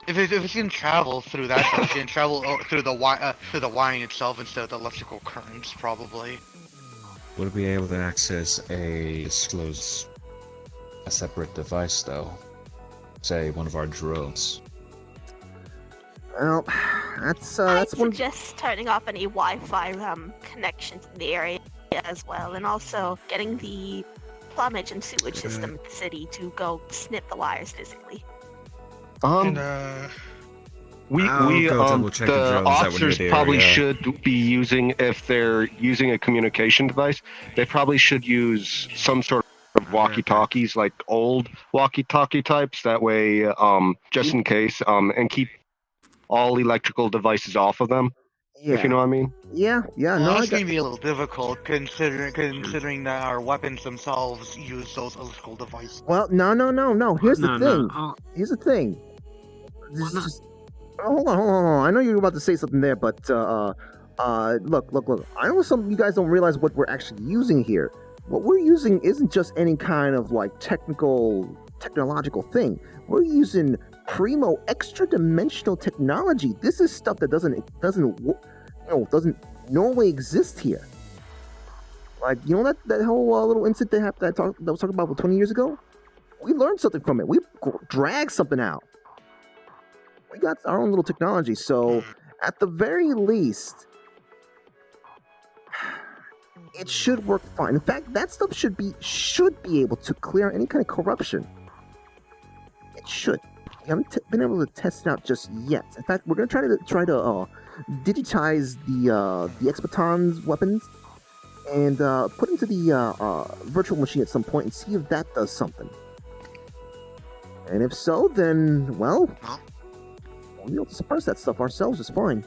If it can travel through that, it can travel through the wiring itself instead of the electrical currents, probably. Would it be able to access a separate device, though? Say, one of our drones. Well, that's I'd one. suggest turning off any Wi-Fi connections in the area as well, and also getting the plumage and sewage system in the city to go snip the wires physically. The officers probably should be using, if they're using a communication device, they probably should use some sort of walkie-talkies, like old walkie-talkie types. That way, just in case, and keep all electrical devices off of them. Yeah. If you know what I mean. Yeah. Well, that's going to be a little difficult considering that our weapons themselves use those electrical devices. Well, no. Here's the thing. Here's the thing. Hold on. I know you're about to say something there, but look. I know some of you guys don't realize what we're actually using here. What we're using isn't just any kind of like technological thing. We're using primo extra-dimensional technology. This is stuff that doesn't normally exist here. Like, you know that whole little incident that was talking about 20 years ago? We learned something from it. We dragged something out. We got our own little technology. So, at the very least, it should work fine. In fact, that stuff should be able to clear any kind of corruption. It should. We haven't been able to test it out just yet. In fact, we're gonna try to digitize the Expaton's weapons and put into the virtual machine at some point and see if that does something. And if so, then we'll be able to suppress that stuff ourselves just fine.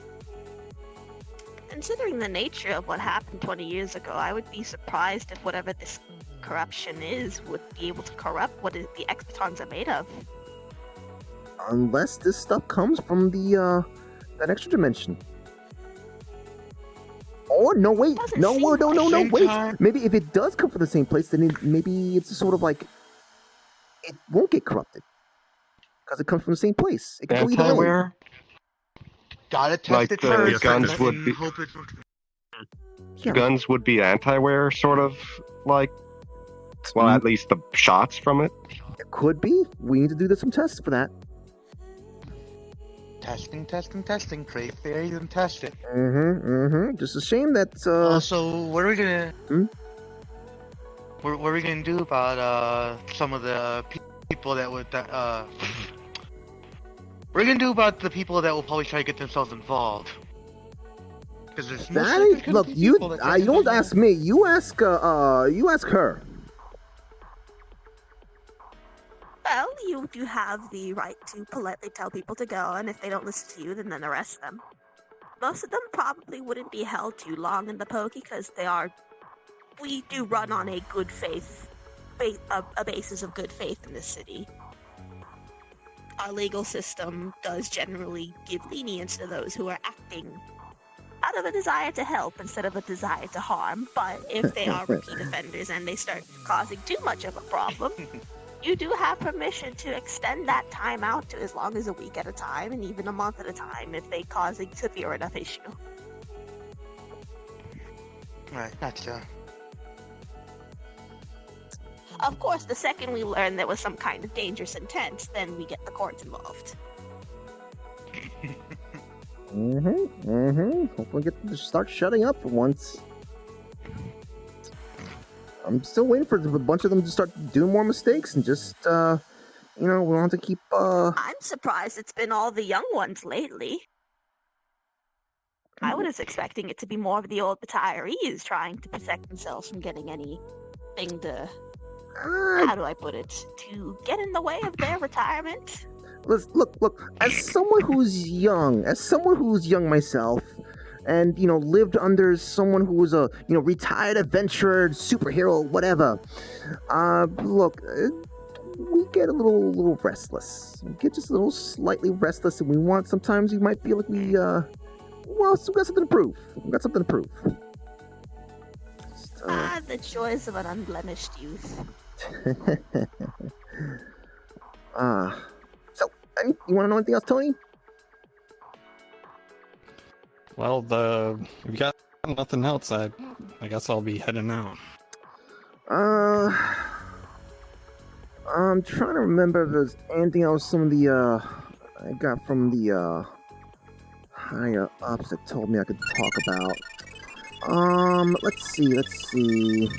Considering the nature of what happened 20 years ago, I would be surprised if whatever this corruption is would be able to corrupt what the Expatons are made of. Unless this stuff comes from that extra dimension. Or no, wait, no, wait. Maybe if it does come from the same place, then maybe it's sort of like it won't get corrupted because it comes from the same place. It can go either way. Gotta test like it the first. guns would be. Guns would be anti-wear, sort of like. Well, at least the shots from it. It could be. We need to do some tests for that. Testing. Create theories and test it. Just a shame that. So what are we gonna? What are we gonna do about some of the people that would? What are we gonna do about the people that will probably try to get themselves involved? Because there's look, you don't ask me. You ask her. Well, you do have the right to politely tell people to go, and if they don't listen to you, then arrest them. Most of them probably wouldn't be held too long in the pokey, because we do run on a good faith, a basis of good faith in this city. Our legal system does generally give lenience to those who are acting out of a desire to help instead of a desire to harm, but if they are repeat offenders and they start causing too much of a problem, you do have permission to extend that time out to as long as a week at a time and even a month at a time if they cause a severe enough issue. Right, gotcha. Of course, the second we learn there was some kind of dangerous intent, then we get the courts involved. Hopefully get them to start shutting up for once. I'm still waiting for a bunch of them to start doing more mistakes and just, we want to keep, I'm surprised it's been all the young ones lately. I was expecting it to be more of the old retirees trying to protect themselves from getting anything to, how do I put it, to get in the way of their retirement. Look, as someone who's young myself, and lived under someone who was a retired adventurer, superhero, whatever. Look, we get a little restless. We get just a little slightly restless, and sometimes we might feel like we got something to prove. We got something to prove. The joys of an unblemished youth. So, you want to know anything else, Tony? Well, if you got nothing else, I guess I'll be heading out. I'm trying to remember if there's anything else some of the I got from the higher ups that told me I could talk about. Let's see. Let me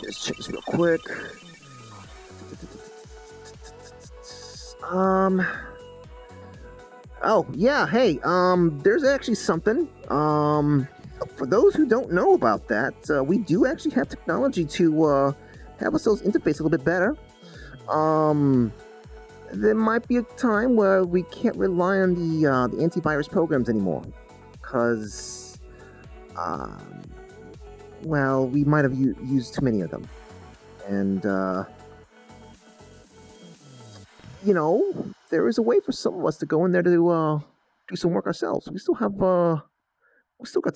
just check this real quick. Oh yeah, hey, there's actually something. For those who don't know about that, we do actually have technology to have ourselves interface a little bit better. There might be a time where we can't rely on the antivirus programs anymore, because well, we might have used too many of them, and there is a way for some of us to go in there to do some work ourselves. We still got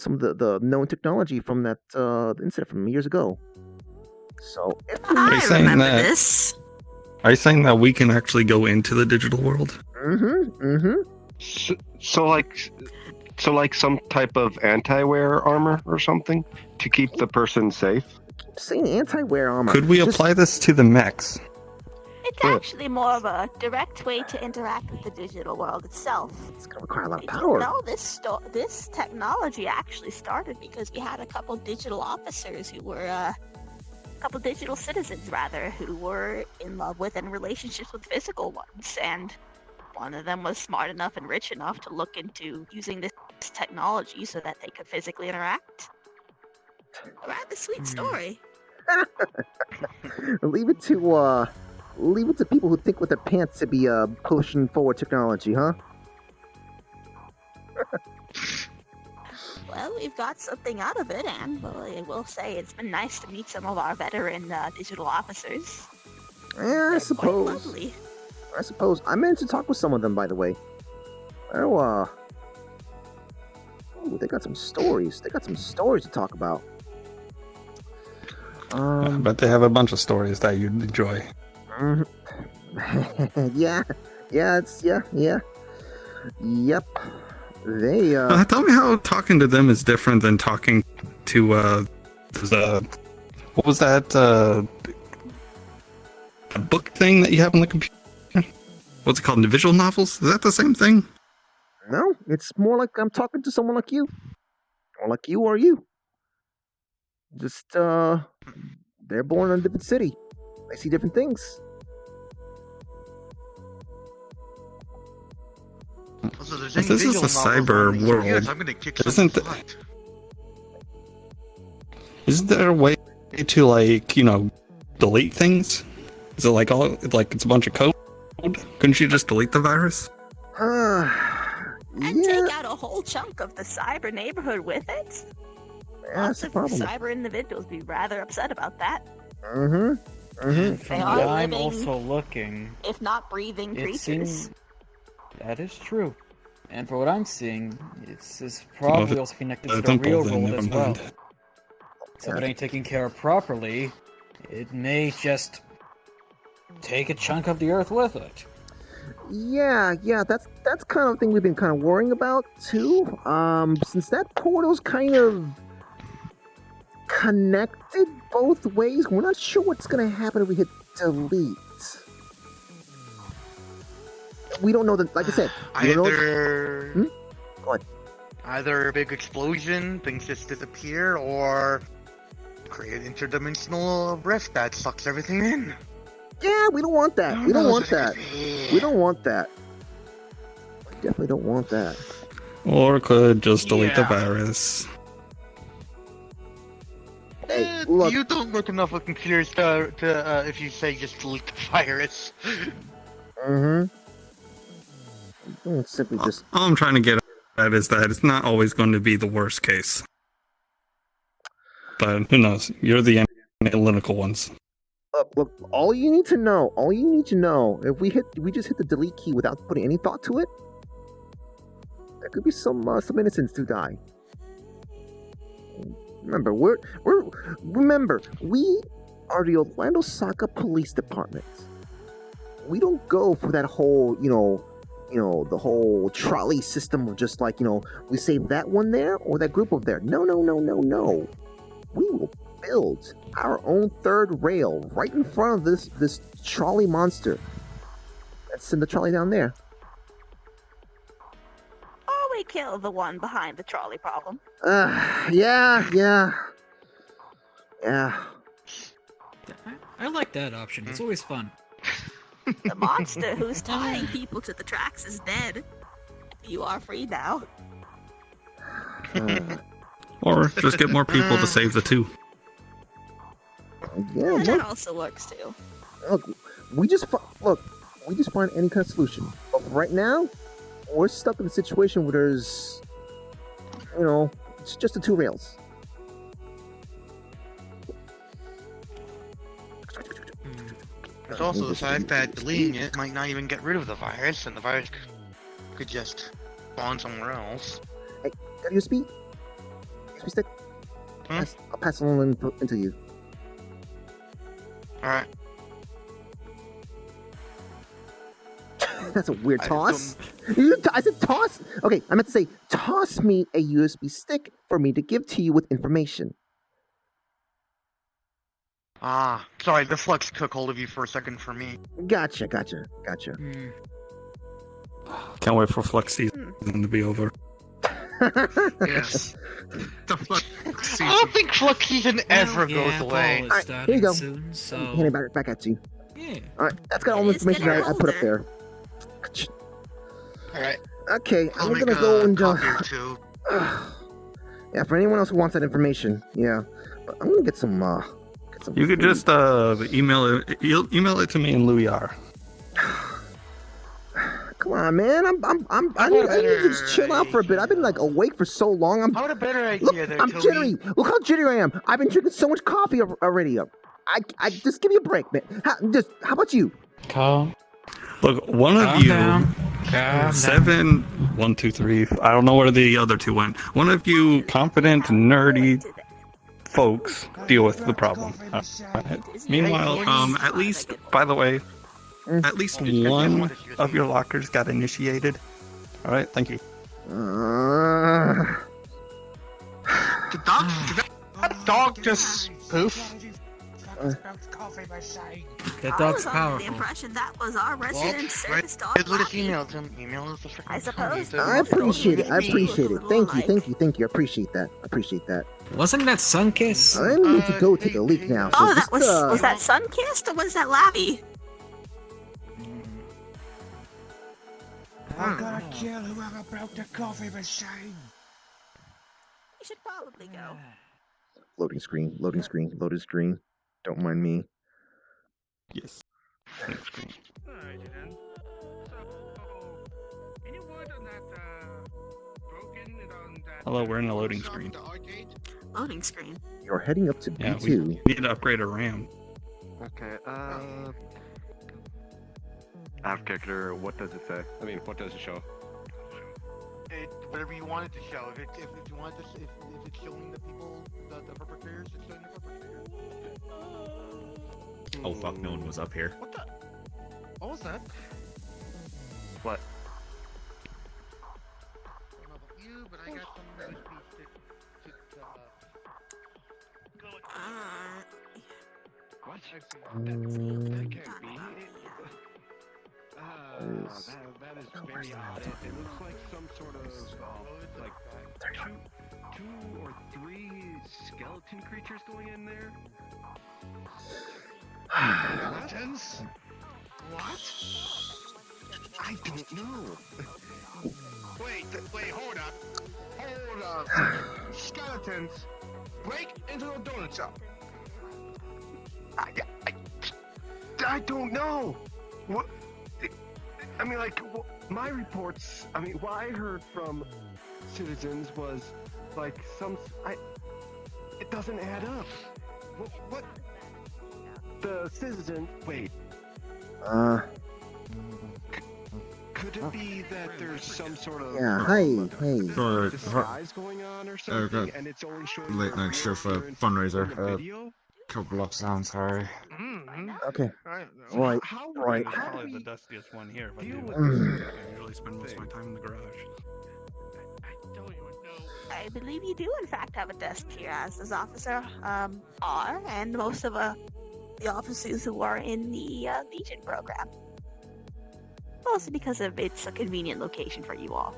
some of the known technology from that incident from years ago. So I remember this. Are you saying that we can actually go into the digital world? So like some type of anti-wear armor or something to keep the person safe? Saying anti-wear armor. Could we apply this to the mechs? It's actually more of a direct way to interact with the digital world itself. It's going to require a lot of Did power. you know this technology actually started because we had a couple digital officers who were couple digital citizens rather who were in love with and relationships with physical ones, and one of them was smart enough and rich enough to look into using this technology so that they could physically interact. A rather sweet story. Leave it to people who think with their pants to be pushing forward technology, huh? Well, we've got something out of it, and I will say it's been nice to meet some of our veteran digital officers. Yeah, I suppose. Quite lovely. I suppose. I managed to talk with some of them, by the way. Oh, they got some stories. They got some stories to talk about. I bet they have a bunch of stories that you'd enjoy. Yeah. Yep. They tell me how talking to them is different than talking to what was that a book thing that you have on the computer? What's it called? The visual novels? Is that the same thing? No, it's more like I'm talking to someone like you. Or like you or you. Just they're born in a different city. They see different things. Also, there's If this is a cyber world, I'm gonna kick isn't there a way to delete things? Is it like it's a bunch of code? Couldn't you just delete the virus? And take out a whole chunk of the cyber neighborhood with it? Yeah, Lots of cyber individuals be rather upset about that. They are I'm living, also looking. if not breathing, It creatures. seems that is true. And for what I'm seeing, it's probably also connected to the real world as well. So if it ain't taken care of properly, it may just take a chunk of the earth with it. Yeah, that's kind of thing we've been kind of worrying about too. Since that portal's kind of connected both ways, we're not sure what's gonna happen if we hit delete. We don't know that. Like I said, either a big explosion, things just disappear, or create an interdimensional rift that sucks everything in. Yeah, we don't want that. We don't want that. We don't want that. We definitely don't want that. Or could just delete the virus. Hey, look. You don't look enough with computers to if you say just delete the virus. Simply just. All I'm trying to get is that it's not always going to be the worst case. But who knows? You're the analytical ones. Look, all you need to know, if we just hit the delete key without putting any thought to it, there could be some innocents to die. Remember, we are the Orlandosaka Police Department. We don't go for that whole, the whole trolley system of just like, we save that one there or that group over there. No. We will build our own third rail right in front of this trolley monster. Let's send the trolley down there. Or we kill the one behind the trolley problem. Yeah. I like that option. It's always fun. The monster who's tying people to the tracks is dead. You are free now. Or just get more people to save the two. Yeah, that also works too. Look, we just find any kind of solution. But for right now, we're stuck in a situation where there's, it's just the two rails. There's also the fact that deleting it might not even get rid of the virus, and the virus could just spawn somewhere else. Hey, got your USB stick? I'll pass it on into you. Alright. That's a weird toss. I said toss? Okay, I meant to say toss me a USB stick for me to give to you with information. Sorry, the flux took hold of you for a second for me. Gotcha. Can't wait for Flux season to be over. Yes. The Flux season. I don't think Flux season ever goes away. Alright, here you go. Soon, so... Hand it back at you. Yeah. Alright, that's got all the information I put up there. Alright. Okay, I'm gonna go and yeah, for anyone else who wants that information, yeah. But I'm gonna get some You could just email it to me and Louis R. Come on, man. I need to just chill out for a bit. I've been like awake for so long. How about a better idea there, I'm jittery. Look how jittery I am. I've been drinking so much coffee already. I just give me a break, man. How about you? Calm. Look, one of you, 7, 1, 2, 3. I don't know where the other two went. One of you, confident, nerdy folks, deal with the problem. Meanwhile, at least, by the way, at least one of your lockers got initiated. All right, thank you. Did that dog just poof? That dog's I was under powerful. the impression that was our resident service dog. It's what Rocky. emailed him. Email us the freaking I suppose. I appreciate it. Thank you. I appreciate that. Wasn't that Sunkiss? I need to go to the leak now. Oh, So that just, was that Sunkissed or was that Lavi? I'm gonna kill whoever broke the coffee machine. You should probably go. Loading screen. Don't mind me. Yes. Alright then. So, any word on that, broken and on that... Hello, we're in a loading screen. Loading screen. You're heading up to Yeah, B2. we need to upgrade our RAM. Okay, After what does it say? I mean, what does it show? Whatever you want it to show. If you want this, if it's showing the people, the perpetrators, it's showing the perpetrators. Oh fuck, no one was up here. What the? What was that? What? I don't know about you, but I got some USB stick. What? That can't be. That is very odd. It looks like some sort of like two or three skeleton creatures going in there. Skeletons? What? I don't know. Wait, hold up. Skeletons break into a donut shop. I don't know. What? I mean, like, my reports, what I heard from citizens was like it doesn't add up. What? The citizen. Wait. Could it be that there's some sort of hey. disguise going on or something, and it's only showing late night show for fundraiser. Couple blocks down, sorry. Okay. Right. Right. Probably the dustiest one here. If I do. I usually spend most of my time in the garage. I believe you do, in fact, have a desk here, as this officer are, and most of the officers who are in the Legion program. Mostly because it's a convenient location for you all.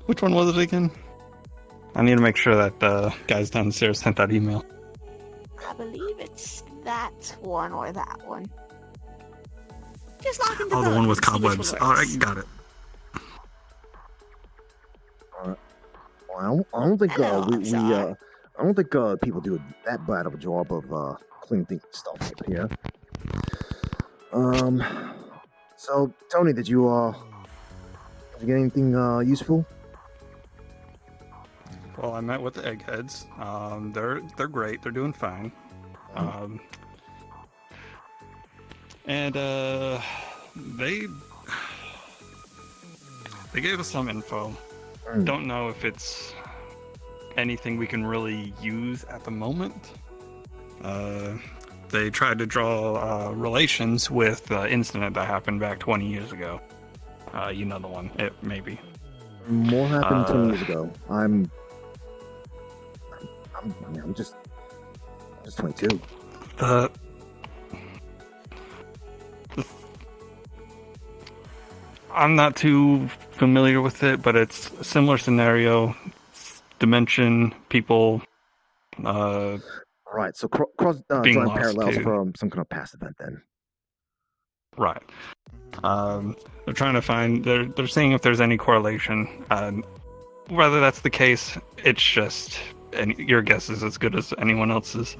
Which one was it again? I need to make sure that the guys downstairs sent that email. I believe it's that one or that one. Just log into the one with cobwebs. Alright, got it. I don't think I don't think people do that bad of a job of cleaning stuff up here. So Tony, did you get anything useful? Well, I met with the eggheads. They're great. They're doing fine. And they gave us some info. Don't know if it's anything we can really use at the moment. They tried to draw relations with the incident that happened back 20 years ago. You know the one, maybe. More happened 20 years ago. I'm just 22. I'm not too familiar with it, but it's a similar scenario. Dimension, people. Right, so drawing parallels from some kind of past event then. Right. They're trying to find. They're seeing if there's any correlation. Whether that's the case, it's just your guess is as good as anyone else's.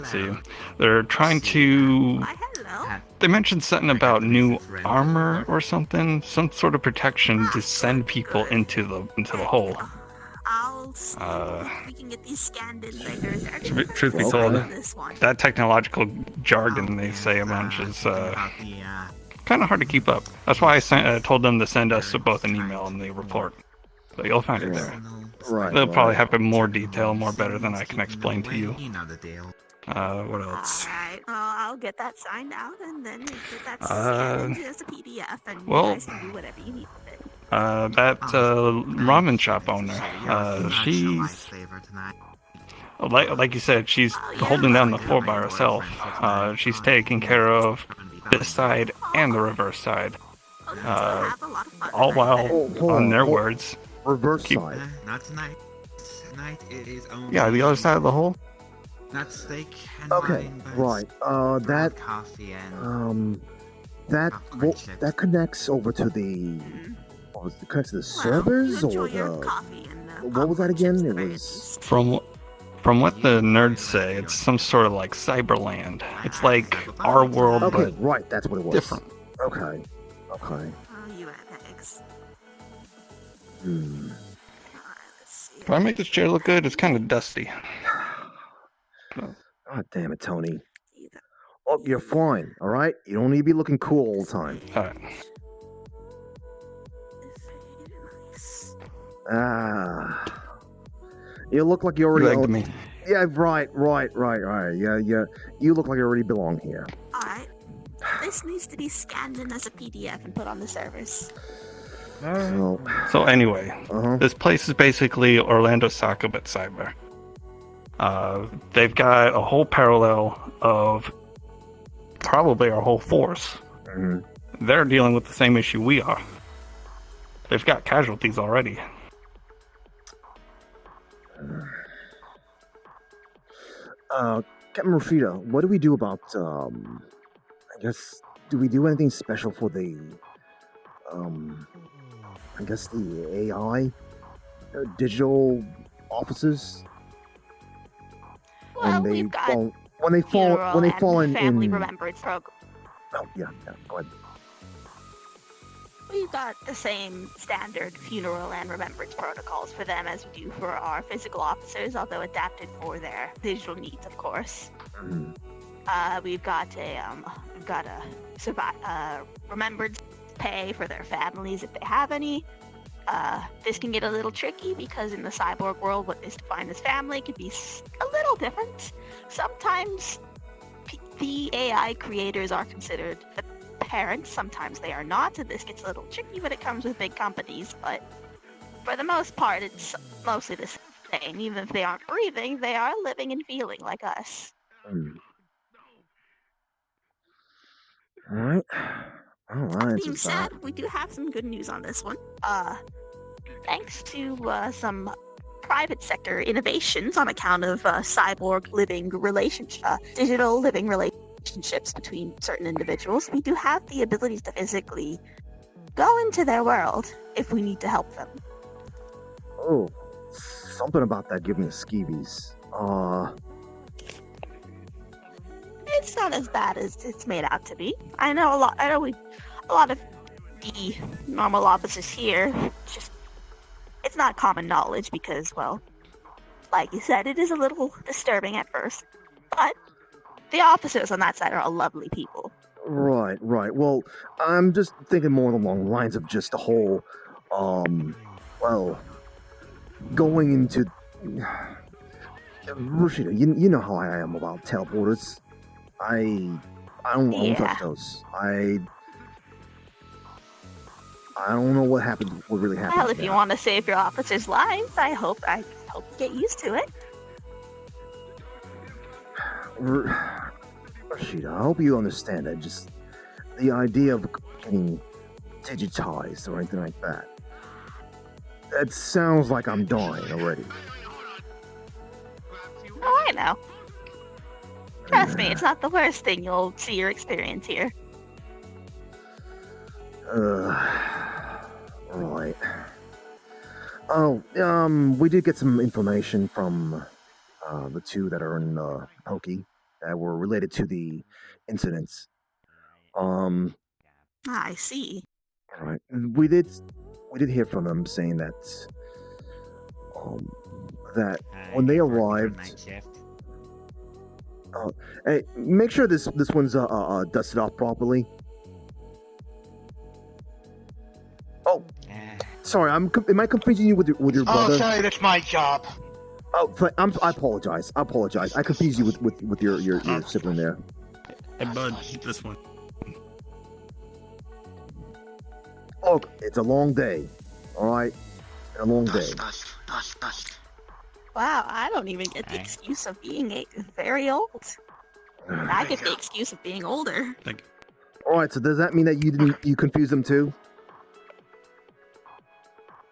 See, they're trying to. They mentioned something about new armor or something, some sort of protection to send people into the hole. We can get these scanned in later. Truth be told, that technological jargon they say a bunch is kind of hard to keep up. That's why I told them to send us both an email and the report. So you'll find it there. Right. They'll probably have more detail, more better than I can explain to you. What else? Alright, I'll get that signed out and then get that scanned into as a PDF and you well, guys can do whatever you need with it. That ramen shop owner, she's like you said, she's holding down the fort by herself. She's taking care of this side and the reverse side. All while on their words. Reverse side. Not tonight. Tonight it is only. Yeah, the other side of the hole. Not steak and Okay, wine, but right. That coffee and that connects over to the. Connects to the servers or the. What was that again? It was from what the nerds say. It's some sort of like Cyberland. It's like our world, okay, but right. That's what it was. Different. Okay. Oh, you have eggs. If I make this chair look good, it's kind of dusty. God damn it, Tony. Oh, you're fine, alright? You don't need to be looking cool all the time. Alright. You look like you already... You egged me. Yeah, right. Yeah. You look like you already belong here. Alright. This needs to be scanned in as a PDF and put on the servers. So anyway, this place is basically Orlandosaka but cyber. They've got a whole parallel of probably our whole force. They're dealing with the same issue we are. They've got casualties already. Captain Rafita, what do we do about, I guess, do we do anything special for the, I guess the AI, digital officers? Well, we've got when they fall in family remembrance program. Oh, yeah, go ahead. We've got the same standard funeral and remembrance protocols for them as we do for our physical officers, although adapted for their digital needs, of course. We've got a remembrance pay for their families if they have any. This can get a little tricky because in the cyborg world, what is defined as family could be a little different. Sometimes the AI creators are considered the parents, sometimes they are not, and this gets a little tricky when it comes with big companies, but for the most part, it's mostly the same. Even if they aren't breathing, they are living and feeling like us. Alright. Alright. Being said, we do have some good news on this one. Thanks to some private sector innovations on account of cyborg living digital living relationships between certain individuals, we do have the abilities to physically go into their world if we need to help them. Oh, something about that giving me skeevies. It's not as bad as it's made out to be. I know a lot of the normal officers here, it's not common knowledge because, well, like you said, it is a little disturbing at first, but the officers on that side are all lovely people. Right. Well, I'm just thinking more along the lines of just the whole, going into... Rashida, you know how I am about teleporters. I don't touch those. I don't know what really happened. Well, if you want to save your officers' lives, I hope you get used to it. Rashida, I hope you understand that just the idea of getting digitized or anything like that. That sounds like I'm dying already. Oh, I know. Trust me, it's not the worst thing you'll see or experience here. Right. Oh, we did get some information from the two that are in Pokey that were related to the incidents. I see. Right. We did hear from them saying that that when they arrived. Hey, make sure this one's dusted off properly. Oh, sorry. Am I confusing you with your brother? Oh, sorry, that's my job. Oh, I apologize. I confused you with your sibling there. Hey, bud, this one. Look, it's a long day. All right, a long day. Dust. Wow, I don't even get the excuse of being very old. I get the excuse of being older. All right, so does that mean that you confuse them too?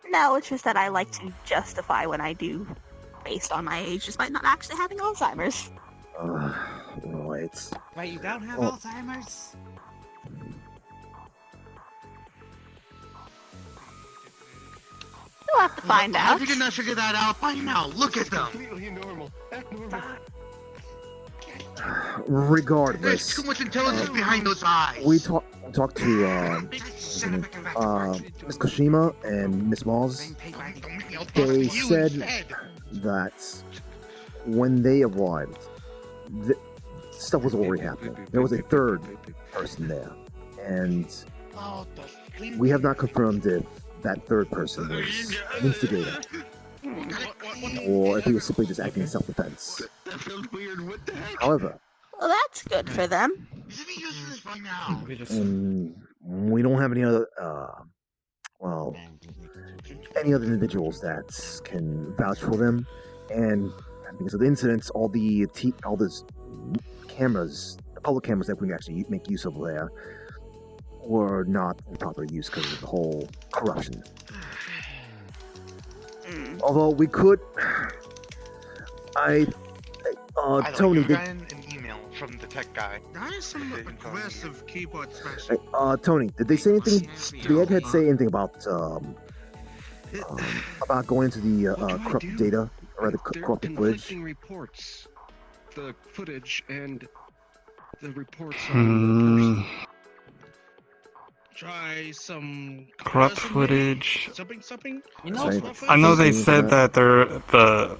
No, it's just that I like to justify when I do, based on my age, despite not actually having Alzheimer's. Right. Wait, you don't have Alzheimer's? We'll have to find out. How did you not figure that out by now? Look at them. Completely normal. Regardless, There's too much intelligence behind those eyes. We talked to Miss Kashima and Miss Moss. They said that when they arrived, stuff was already happening. There was a third person there, and we have not confirmed if that third person was an instigator, or if he was simply just acting in self-defense. That feels weird. What the heck? However, well, that's good for them. We don't have any other, any other individuals that can vouch for them, and because of the incidents, all the cameras, the public cameras that we can actually make use of there, were not in proper use because of the whole corruption. Although we could, Tony, got an email from the tech guy. That is some aggressive keyboard smashing. Tony, did they say anything? Did the egghead say anything about going into the corrupted data, or rather corrupted footage? Conflicting reports. The footage and the reports on the person. try some corrupt footage. Something. You know, I know they said that they're the.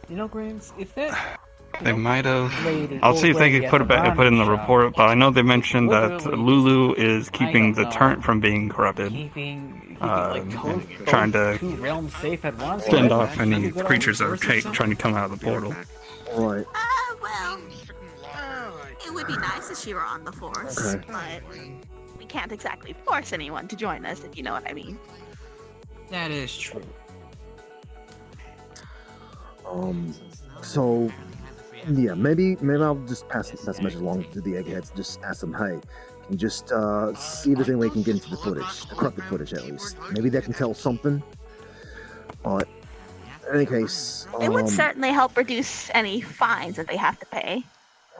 You know, Grimes, if that. They might have. Lady- I'll see if they old could lady put at it the back, put it in the ramen shop report. But I know they mentioned that literally Lulu is keeping the know, turret from being corrupted, keeping and both trying to two realms safe at once. fend Right? off any creatures that are trying to come out of the portal. Right. Well, it would be nice if she were on the force, Okay. but we can't exactly force anyone to join us, if you know what I mean. That is true. So, yeah, maybe I'll just pass this message along to the eggheads. Just ask them, hey, can you just see if there's any way you can get into the footage, the corrupted footage at least. Maybe that can tell something. But in any case, It would certainly help reduce any fines that they have to pay.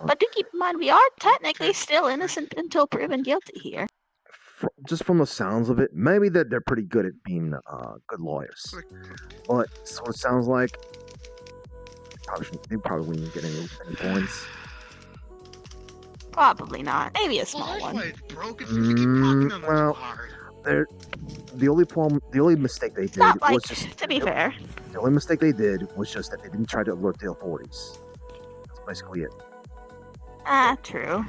But do keep in mind, we are technically still innocent until proven guilty here. just from the sounds of it, maybe that they're pretty good at being good lawyers. But so it sounds like they probably wouldn't get any points. Probably not. Maybe a small one. Well, the only mistake they did Not like, was just to be fair. The only mistake they did was just that they didn't try to alert the authorities. That's basically it. True.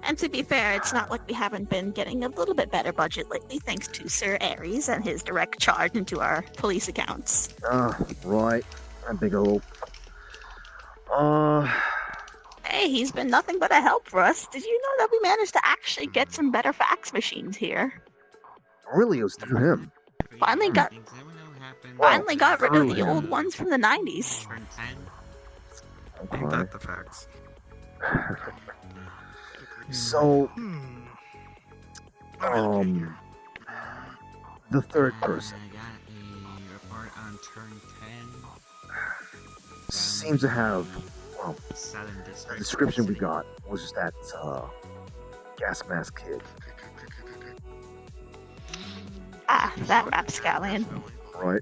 And to be fair, it's not like we haven't been getting a little bit better budget lately, thanks to Sir Ares and his direct charge into our police accounts. Right. That big old. Hey, he's been nothing but a help for us. Did you know that we managed to actually get some better fax machines here? Really, it was through him. Finally got rid of the old ones from the 90s. Ain't that the facts? So, the third person seems to have, well, the description we got was just that gas mask kid. That rapscallion. Right.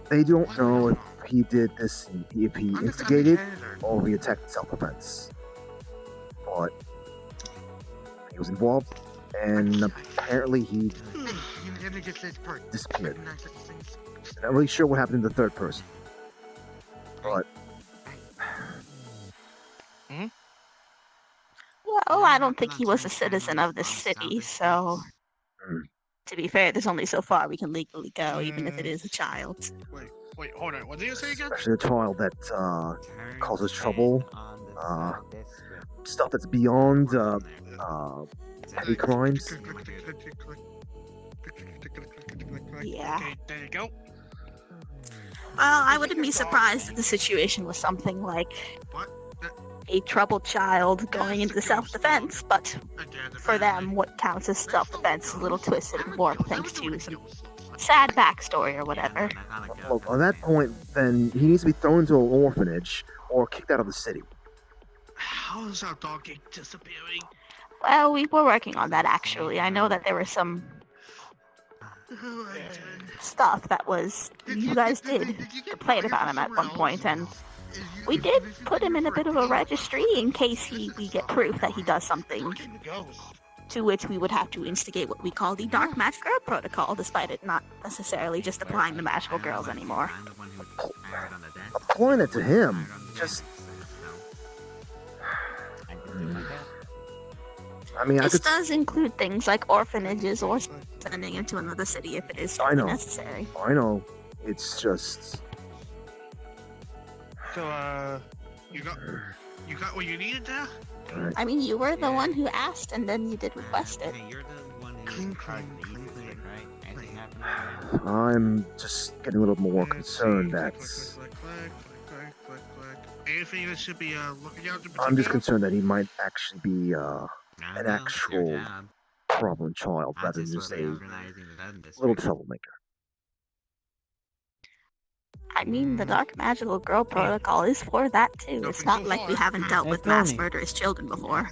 They don't know if he did this, if he instigated, or if he attacked self-defense. But he was involved, and apparently he disappeared. Not really sure what happened to the third person. But Well, I don't think he was a citizen of this city, so to be fair, there's only so far we can legally go, even if it is a child. Wait, hold on. What did you say again? especially a child that causes trouble, stuff that's beyond petty crimes. Yeah. Okay, there you go. Well, I wouldn't be surprised if the situation was something like a troubled child going into self-defense, but for them, what counts as self-defense is a little twisted and warped thanks to some sad backstory or whatever. Well, at that point, then he needs to be thrown into an orphanage or kicked out of the city. How is our dog disappearing? Well, we were working on that actually. I know that there was some stuff that was you guys did complain about him at one point, and we did put him in a bit of a registry in case we get proof that he does something, to which we would have to instigate what we call the Dark Magic Girl Protocol, despite it not necessarily just applying to magical girls anymore. Applying it to him, just... I mean, This does include things like orphanages or sending him to another city if it is necessary. I know. It's just... So, you got what you needed there? I mean, you were the one who asked, and then you did request it. I'm just getting a little more concerned that... Anything that should be looking out? I'm just concerned that he might actually be an actual problem child rather than just a little troublemaker. I mean, the Dark Magical Girl Protocol is for that too. It's not like we haven't dealt with mass murderous children before.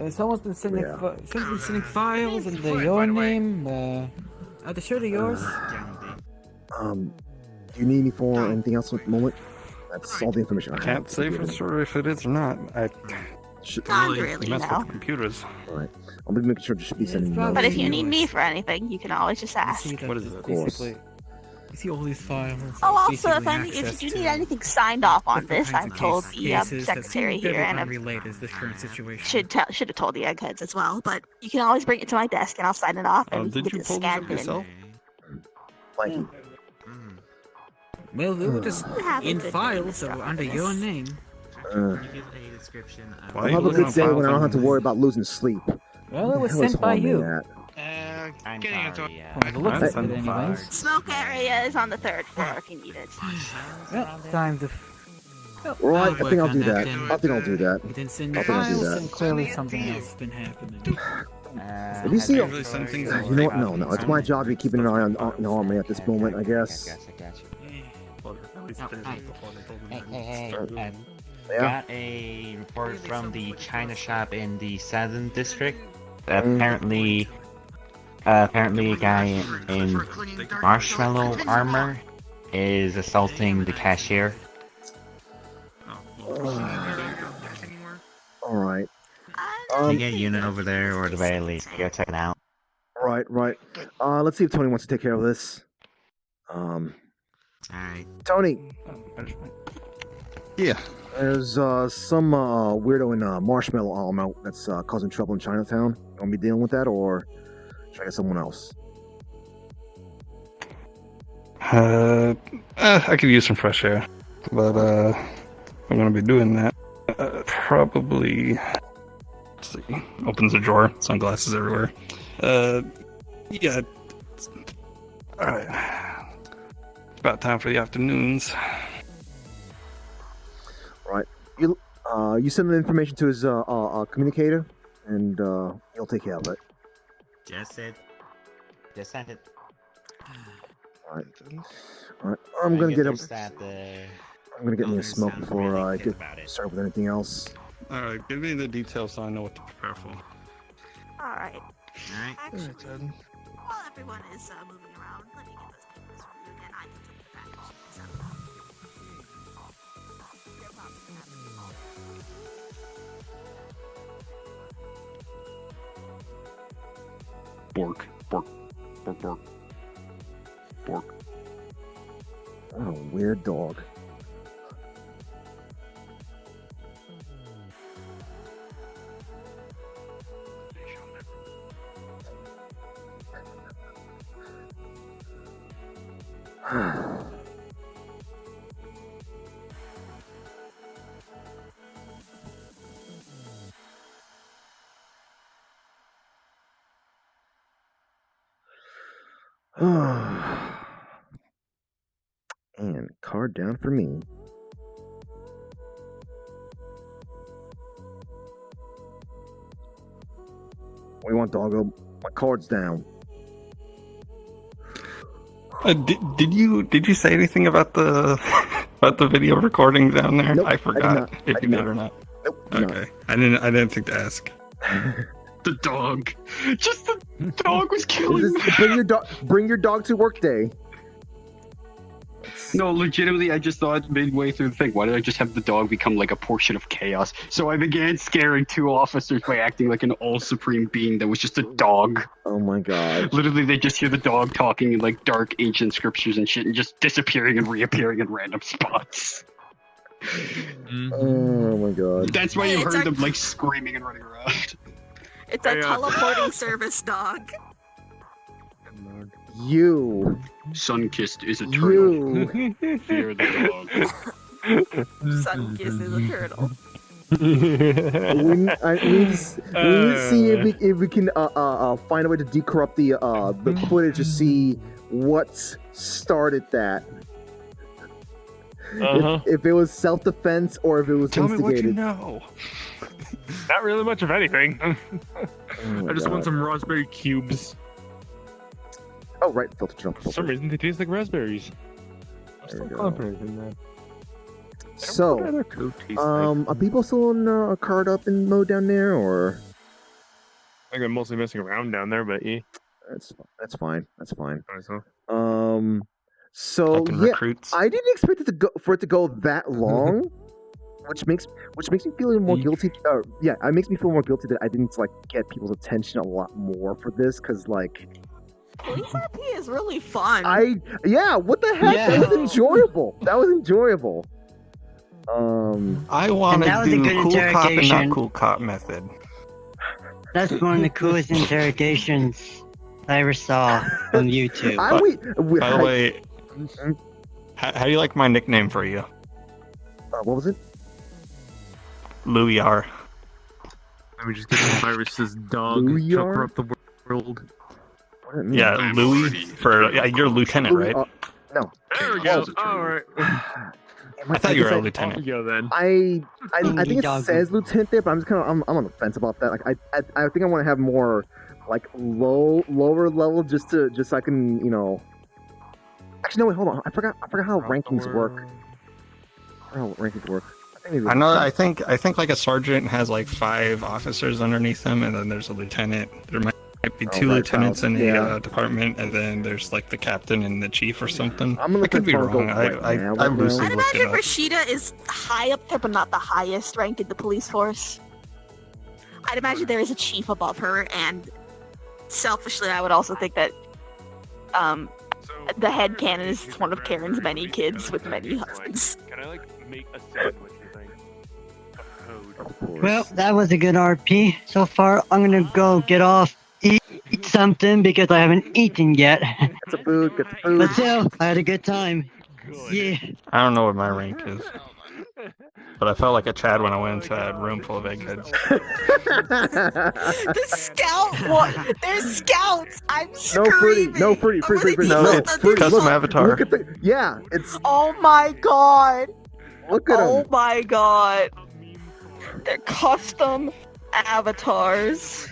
Someone's been sending files under your name. Are they sure they're yours? Do you need me for anything else at the moment? That's all the information I have. Can't say for sure if it is or not. Not really, mess no. with computers. Alright. I'll be making sure to be sending notes. But if you need me for anything, you can always just ask. What is it? Of course. You see all these files. Oh, also, basically if you access need to anything signed off on different this, kinds I've of told the cases that secretary seem here, very and I unrelated to this current situation. should have told the eggheads as well. But you can always bring it to my desk, and I'll sign it off, and we can Did get you it pull these scanned up in. yourself? Thank you. Well, they were just You have a in good files, name, so Mr. under your Office. name. Uh, Give a description of I'll have a good day when I don't have to worry about losing sleep. Well, it was Where the hell is sent by Hallman you. at? Getting into From the looks of it, anyways. Smoke area is on the 3rd floor if you need it. Well, time to. Right, I think I'll do that. I think I'll do that. You didn't send I think I'll do files, that. and clearly something else has been happening. If you see, you really send things you know what? No, it's my job to be keeping an eye on Harmony at this moment, I guess. Yeah. Got a report from the China shop in the Southern District. Apparently, a guy in marshmallow armor is assaulting the cashier. Alright. Can you get a unit over there, or at the very least, go check it out? Right. Let's see if Tony wants to take care of this. Alright. Tony! Yeah. There's some weirdo in marshmallow armor that's causing trouble in Chinatown. You want me dealing with that, or should I get someone else? I could use some fresh air, but I'm gonna be doing that. Probably. Let's see. Opens a drawer. Sunglasses everywhere. Yeah. All right. About time for the afternoons. Right. You send the information to his communicator, and he'll take care of it. Just send it. Alright. I'm gonna get him. That, I'm gonna get me a smoke before I get started with anything else. Alright, give me the details so I know what to prepare for. Alright. Alright. Actually, while everyone is moving around, let me get those papers from you, and I can take the package and send them out. No problem. Bork. What a weird dog. And card down for me. What do you want, doggo? My card's down. Did you say anything about the about the video recording down there? Nope, I forgot I if you did or not. Nope. Okay, I didn't think to ask. The dog. Just the dog was killing me. Bring your dog to work day. No, legitimately, I just thought midway through the thing, why did I just have the dog become like a portion of chaos? So I began scaring two officers by acting like an all-supreme being that was just a dog. Oh my god. Literally, they just hear the dog talking in like dark ancient scriptures and shit and just disappearing and reappearing in random spots. Oh my god. That's why you It's heard our- them like screaming and running around. It's a teleporting service dog. You. Sun-kissed is a turtle. Fear the dog. Sun-kissed is a turtle. we need to see if we can find a way to decorrupt the footage to see what started that. If it was self-defense or if it was Tell instigated. me what you know. Not really much of anything. Oh I just God. want some raspberry cubes. Oh right, filter jump. For some reason, they taste like raspberries. I'm There still we go. confident in that. So, are people still in card up in mode down there, or? I think I'm mostly messing around down there, but yeah. That's fine. So. So Fucking yeah, recruits. I didn't expect it to go that long. which makes me feel even more guilty. Yeah, it makes me feel more guilty that I didn't like get people's attention a lot more for this, because like. Police RP is really fun. What the heck? Yeah. That was enjoyable. I want And that to was a do good cool cop and not interrogation. cool cop method. That's one of the coolest interrogations I ever saw on YouTube. By the way, how do you like my nickname for you? What was it? Louis R. Let me just get some viruses, dog. Chopper up the world. Yeah, Louis for you're a lieutenant, right? No. There we go. All right. I thought you were a lieutenant. Go then. I think it says lieutenant there, but I'm just I'm on the fence about that. Like I think I want to have more like lower level just so I can Actually, no, wait, hold on. I forgot how rankings work. I know. I think like a sergeant has like 5 officers underneath him, and then there's a lieutenant. There might be 2 lieutenants in a department, and then there's like the captain and the chief or something. I could be wrong. I loosely I'd looked it imagine up. Rashida is high up there, but not the highest ranked in the police force. I'd imagine there is a chief above her, and selfishly, I would also think that the head canon is one of Karen's many kids with many husbands. Can I like make a sandwich? Well, that was a good RP. So far, I'm gonna go get off, eat something because I haven't eaten yet. Get the food. But still, I had a good time. Yeah. I don't know what my rank is, but I felt like a Chad when I went into that room full of eggheads. The scout, what? There's scouts. I'm screaming. No, free. No, it's custom avatar. Look at it's. Oh my god. Look at Oh them. my god. They're custom avatars.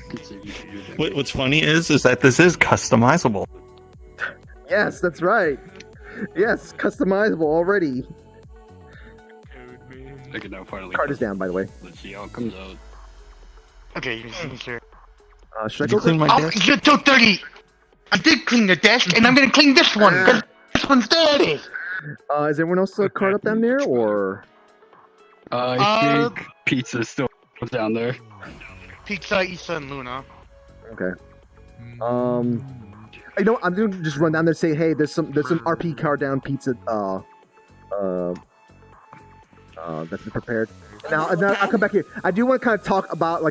What's funny is that this is customizable. Yes, that's right. Yes, customizable already. I can now finally. Card is down, by the way. Let's see how it comes out. Okay, you can see me, sir. Should I Did you go clean my Oh, desk? you're too dirty! I did clean the desk, and I'm gonna clean this one, 'cause this one's dirty! Is everyone else card up down there, or? I think pizza's still down there. Pizza, Issa, and Luna. Okay. I'm gonna just run down there and say, hey, there's some RP card down pizza that's been prepared. Now I'll come back here. I do want to kind of talk about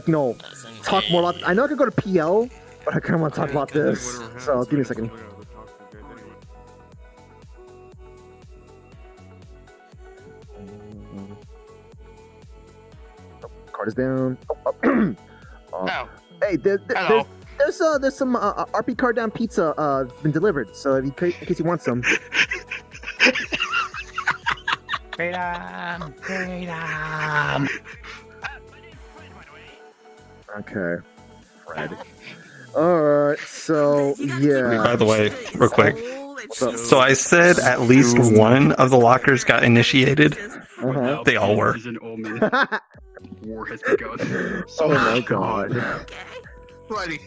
talk more about. I know I could go to PL, but I kind of want to talk about this. So give me a second. Card is down. Hey, there's some RP card down pizza been delivered. So in case you want some. Freedom! Okay, Fred. Alright, so yeah. By the way, real quick. So I said at least one of the lockers got initiated. They all were. War has begun. Oh my god. Buddy.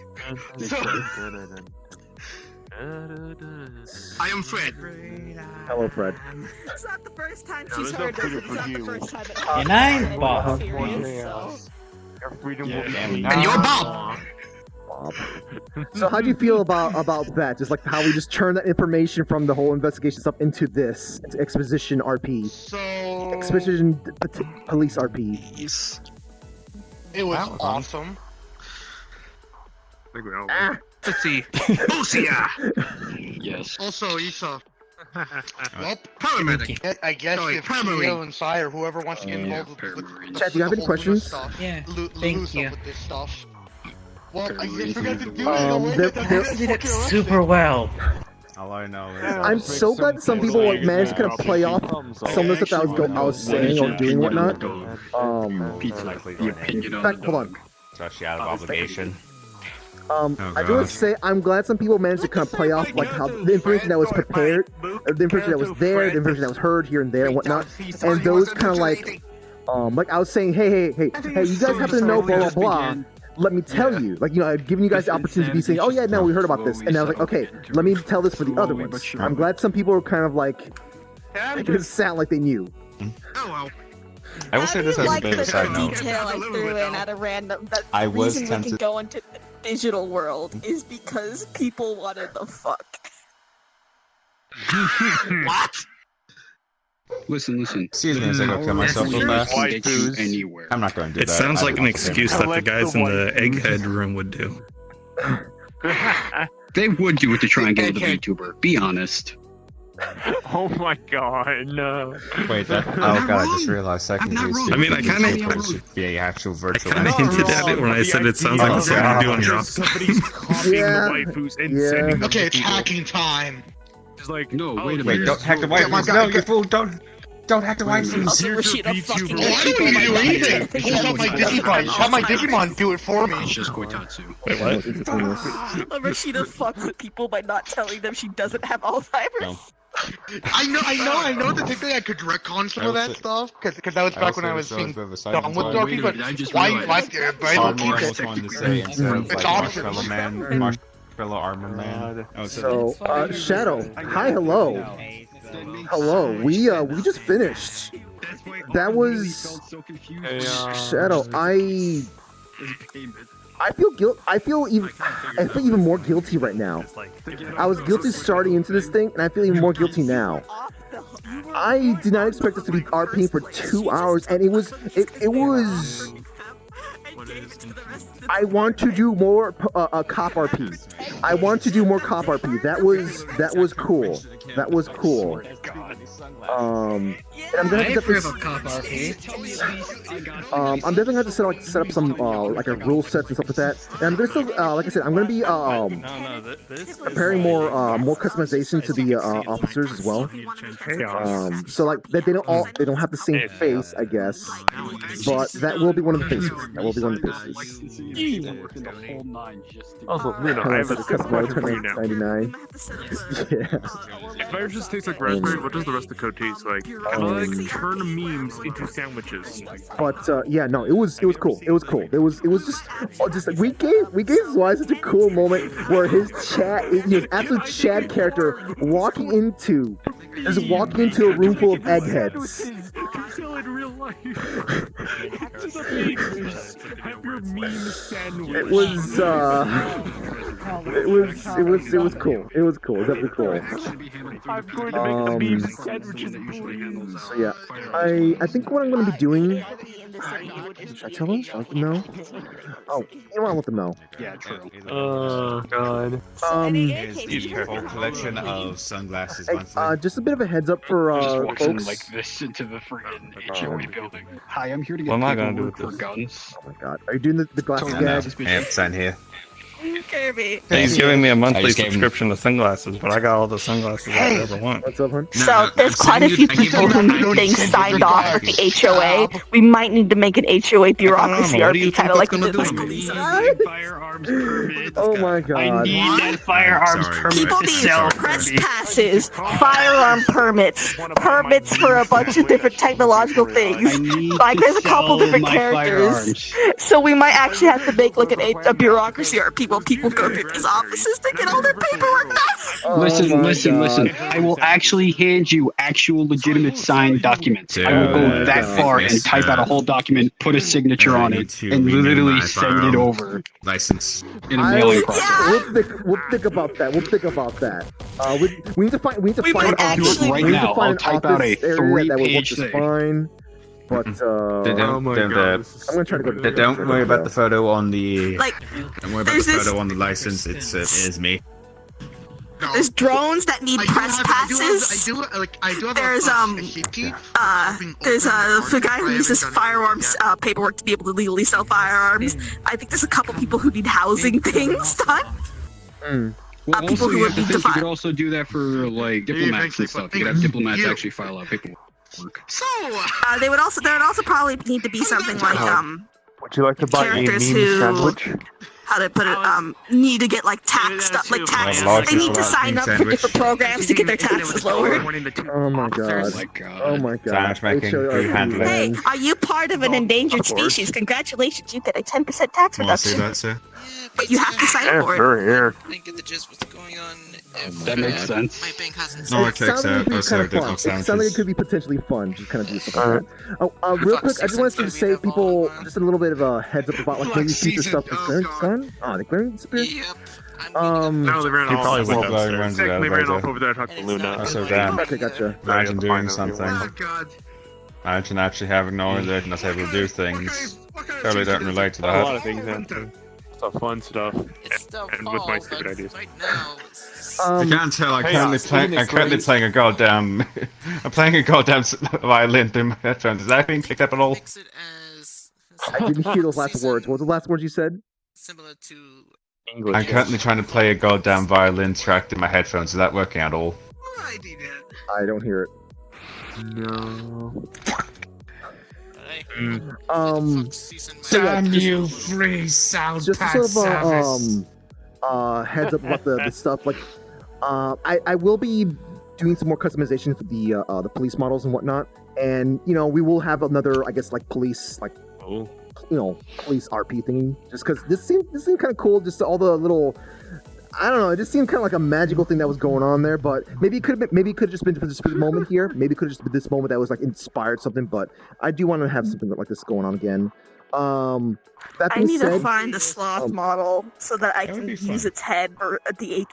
I am Fred. Hello, Fred. It's not the first time No, she's there's no heard this. freedom It's for not the you. first time it And happens. I'm Bob. Your freedom will be And you're Bob. So how do you feel about that? Just like how we just turn that information from the whole investigation stuff into this exposition RP. So Exposition police RP. it was awesome. Let's see. Lucia! Yes. Also, Issa. Well, paramedic. I guess Sorry, if Paramarine. Leo and Sai or whoever wants to get involved with Chat, do you have any the whole Luna questions? stuff, Yeah, Thank thank you. With this stuff. Well, I Paramarine. forgot to do it in a way that You doesn't did get it fucking super well. All I know is I'm so glad that some people managed to kind of play off some of the stuff that I was saying or doing whatnot. The opinion In on fact, the hold on. especially out of obligation. I do want to say I'm glad some people managed to kind of play off like how the information that was prepared, the information that was there, the information that was heard here and there and whatnot, and those kind of like I was saying, hey, you guys happen to know blah blah blah. Let me tell you, I've given you guys the opportunity to be saying, oh yeah, no, we heard about this, and I was like, okay, let me tell this for the other ones. I'm glad some people were kind of like, making it sound like they knew. Oh well. I will say this as a bit of a side note. Detail I threw in at a random. The I was reason we tempted- can go into the digital world is because people wanted the fuck. What? Listen. Excuse me as I go kill myself real fast. Anywhere. I'm not going to do It that. sounds I like don't an want to excuse say that the guys in the egghead room would do. They would do it to try and get the VTuber. Be honest. Oh my god, no. Wait, that. Oh god, I just realized secondary. I mean, I kind of should be a actual virtual. kind of hinted at it when I said it sounds like something you do on drop. Somebody's copying the waifus and sending them Okay, to it's people. hacking time. Just like, No, wait a Wait, minute. don't hack the waifus. No, you fool! Don't hack the waifus. Also, Rashida fucking. Why do you do anything? Hold up my Digimon. Have my Digimon do it for me. It's just Koitatsu. Wait, what? Rashida fucks with people by not telling them she doesn't have Alzheimer's. No. I know. Technically, I could retcon some of that stuff because that was back when I was being done with Dorky. But why you left there? Pardon me, I just wanted to say instead of like options. Marshmallow Man, Marshmallow Armor Man. Oh, So, Shadow, hi, hello. Hello, we just finished. That was Shadow. I feel even more guilty right now. I was guilty starting into this thing, and I feel even more guilty now. I did not expect us to be RPing for 2 hours, and it was. I want to do more cop RP. I want to do more cop RP. That was cool. That was cool. And I'm gonna have to I'm definitely gonna have to set up some like a rule sets and stuff like that. And I'm gonna still like I said, I'm gonna be preparing more customization to the officers as well. So like that they don't have the same face, I guess, but that will be one of the faces. That will be one of the faces. Also, I have a simple question for you now. 99. Yeah. If ours just tastes like raspberry, what does the rest of the code taste like? I like turn memes into sandwiches. But yeah, no, it was cool. It was cool. It was just like we gave Zwei such a cool moment where his absolute Chad character walking into a room full of eggheads. In real life. Just a meme. Have your meme sandwich. It was cool. It was cool. Definitely cool. I'm going to make the meme sandwiches, please. So yeah, I think what I'm going to be doing. Should I tell them? Should I let them know? Oh, you know what? I'll let them know. Yeah, true. Oh god. The whole collection of sunglasses. Just a bit of a heads up for just walks in folks. like this into the friggin' HOA building. Hi, I'm here to get What am I gonna do paperwork with for this? guns. Oh my god, are you doing the glasses gag? I have sign here. Kirby. He's giving me a monthly just gave him- subscription to sunglasses, but I got all the sunglasses I ever want. What's up, hon? So there's quite a few people who need things signed off with the HOA. We might need to make an HOA bureaucracy RP, kind of like we did with police. Firearms permits. Oh my god. I need that firearms Sorry. permit People to need sell. press passes, firearm permits for a bunch of different technological things. I need Like to there's a couple sell different my characters. firearms. So we might actually have to make like a bureaucracy or people go through these offices to get all their paperwork done. Oh Listen, my listen. God. I will actually hand you actual legitimate signed documents. I will go Dude, that far and type out a whole document, put a signature on it, and literally send it over License. in a mailing process. We'll think about that. We'll think about that. We need to find. We need to We find might an office. actually- Right we need now, to find I'll an type out office a area that would work 3-page just thing. fine. But Oh my god. I'm gonna try to go. To Don't worry about the photo on the. Like, Don't worry about there's the this- photo on the license. It is me. There's drones that need press passes. I do have There's there's the guy who uses firearms paperwork to be able to legally sell firearms. I think there's a couple people who need housing things done. Well, people also, who you would have to be think you defined. could also do that for like diplomats and stuff. You could have diplomats actually file out paperwork. So, There would also probably need to be something like Would you like to buy a meme characters who sandwich? how to put it, need to get like tax stuff, like tax. They need to sign up for sandwich. different programs to get their taxes lowered. Oh my god. Oh my god. Sandwich making, HORP, food handling. Hey, man. are you part of an endangered species? Congratulations, you get a 10% tax Want to see reduction. that, sir? But you have to sign for it. Here. I didn't get the gist what's going on. That makes sense. My bank hasn't No, it It sounds checks like it out. could Oh, be sorry, kind of there's fun. no It sounds like it sandwiches. could be potentially fun, just kind of do something like that. Real quick, I just wanted to say people just a little bit of a heads up about like maybe future stuff. Is clearance gone? Oh, the clearance disappeared. No, they ran He off. probably went Well, upstairs. runs They it out, ran runs off it. over there to talk to Luna. That's so damn. Okay, gotcha. Imagine doing Find something. them. God. Imagine actually having knowledge and not able to do things. Totally don't relate to A lot that. of things happen. Some fun stuff. And with my stupid ideas. You can't tell. I'm Hey, currently Steven is playing great. a goddamn. I'm playing a goddamn violin through my headphones. Is that being picked up at all? I didn't hear those last words. What was the last words you said? Similar to English. I'm currently trying to play a goddamn violin track in my headphones. Is that working at all? I don't hear it. No. So yeah, Damn just- you, free sound just pad sort of service. heads up about the stuff. Like, I will be doing some more customization for the police models and whatnot, and you know we will have another, I guess, like police, like police RP thingy. Just because this seemed kind of cool. Just all the little. I don't know. It just seemed kind of like a magical thing that was going on there, but maybe it could have just been for this moment here. Maybe it could have just been this moment that was like inspired something. But I do want to have something like this going on again. That I being need to said, find a sloth model so that I can use its head for the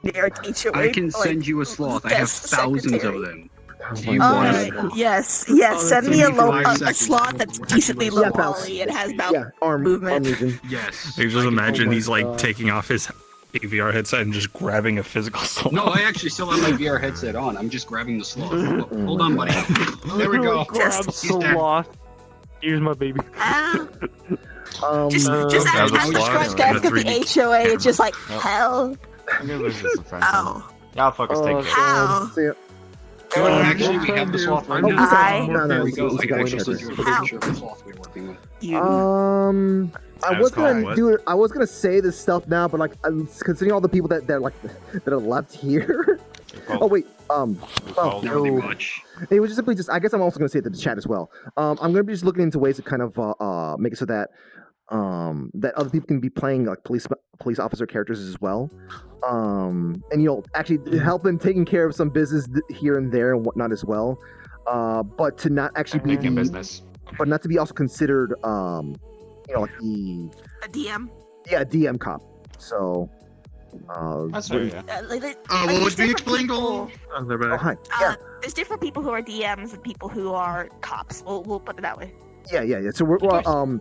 generic HOA. I can send you a sloth. I have thousands of them. Do you want Alright, it? yes, Oh, send that's me a only 5 a seconds. sloth that's decently low quality and has mouth movement. Yes. You just imagine he's like taking off his VR headset and just grabbing a physical sloth. No, I actually still have my VR headset on. I'm just grabbing the sloth. Hold on, buddy. There we go. Grab He's there. sloth. Here's my baby. Just that was a I'm sloth described in that a for the 3D HOA. It's just like hell. I'm gonna lose this friend. Ow. Y'all fuckers take it. How? Actually, we have the sloth right now. There we go. I can actually send you a picture of the sloth we're working with. I was gonna do it. I was gonna say this stuff now, but like, considering all the people that are left here. Oh wait. Pretty much. It was just simply just. I guess I'm also gonna say it to the chat as well. I'm gonna be just looking into ways to kind of make it so that that other people can be playing like police officer characters as well. And actually help in taking care of some business here and there and whatnot as well. But to not actually be the business. But not to be also considered like the A DM. yeah, DM cop. So That's fair, yeah. What was being explained? Oh, hi. There's different people who are DMs and people who are cops. We'll put it that way. Yeah. So we're like in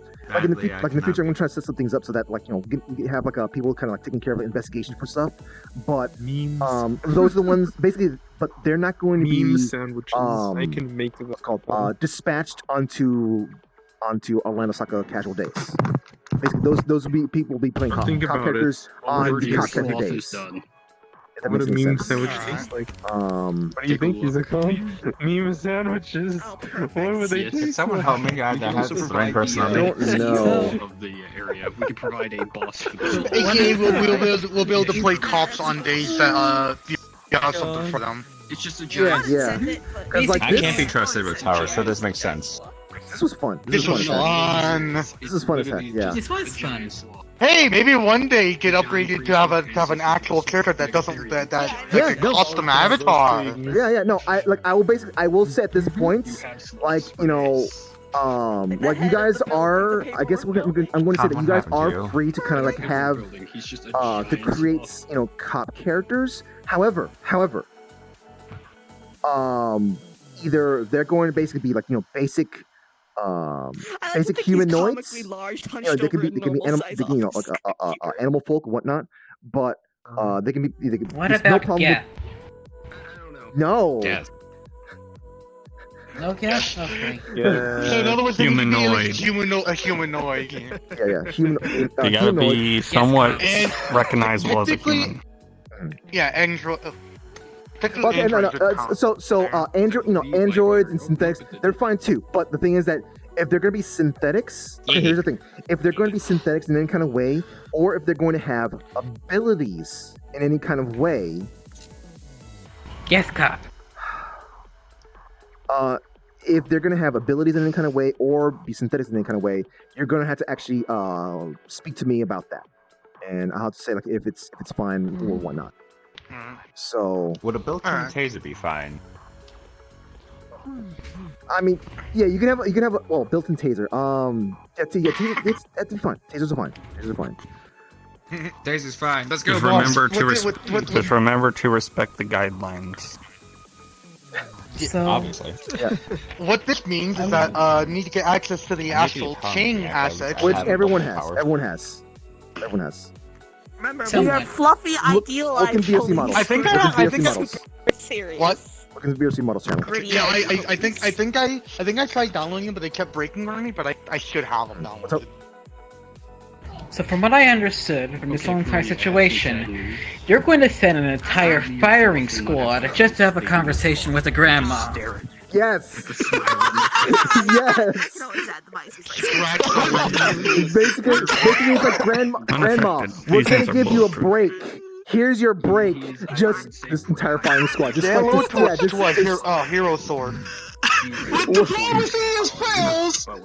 the Sadly, I future, I'm gonna try to set some things up so that have people kind of like taking care of investigation for stuff. But those are the ones basically. But they're not going to be sandwiches. I can make them. What's called dispatched onto Orlandosaka casual days. Basically, those will be people will be playing cop characters on the cop character days. What a meme sandwich tastes like. What do you think he's called? Meme sandwiches. What would they taste Someone like? help me. I have the brain person on I don't know. Of the area, we could provide a boss for this. AKA, we'll be able to play cops on days that you have something for them. It's just a giant. Yeah. I can't be trusted with towers, so this makes sense. This was fun. This was fun. This is fun as heck. Yeah. This was fun. Hey, maybe one day get upgraded to have an actual character that doesn't that like a custom avatar. Yeah. No, I will say at this point, like like you guys are. I guess I'm going to say that you guys are free to kind of like have to create cop characters. However, either they're going to basically be like basic humanoids. They can be animal, animal folk and whatnot, but they can be. What about Geth? No. No Geth? Okay. So in other words, they can be Humanoid. a humanoid. Yeah. They gotta be somewhat recognizable as a human. Yeah, android. Okay, no. So androids and synthetics, they're fine too. But the thing is that if they're going to be synthetics, okay, here's the thing. If they're going to be synthetics in any kind of way, or if they're going to have abilities in any kind of way... Yes, cop. If they're going to have abilities in any kind of way, or be synthetics in any kind of way, you're going to have to actually speak to me about that. And I'll have to say like if it's fine or whatnot. So... Would a built-in taser be fine? I mean, yeah, you can have a built-in taser. Taser, that'd be fine. Tasers are fine. Taser's fine. Let's go, Just boss. remember to respect the guidelines. So, obviously. Yeah. What this means is that need to get access to the actual chain assets, which everyone has. Everyone has. Remember, we are fluffy, idealized. Look in VRC models. I think serious. What? Look in the VRC models channel. Yeah, I think I tried downloading them, but they kept breaking on me. But I should have them downloaded. So from what I understood from this whole entire situation, you're going to send an entire firing squad just to have a conversation with a grandma. Yes. Yes. Basically, it's like grandma. We're gonna give you a break. Here's your break. Just this entire firing squad. Just like this, hero sword. When diplomacy fails, when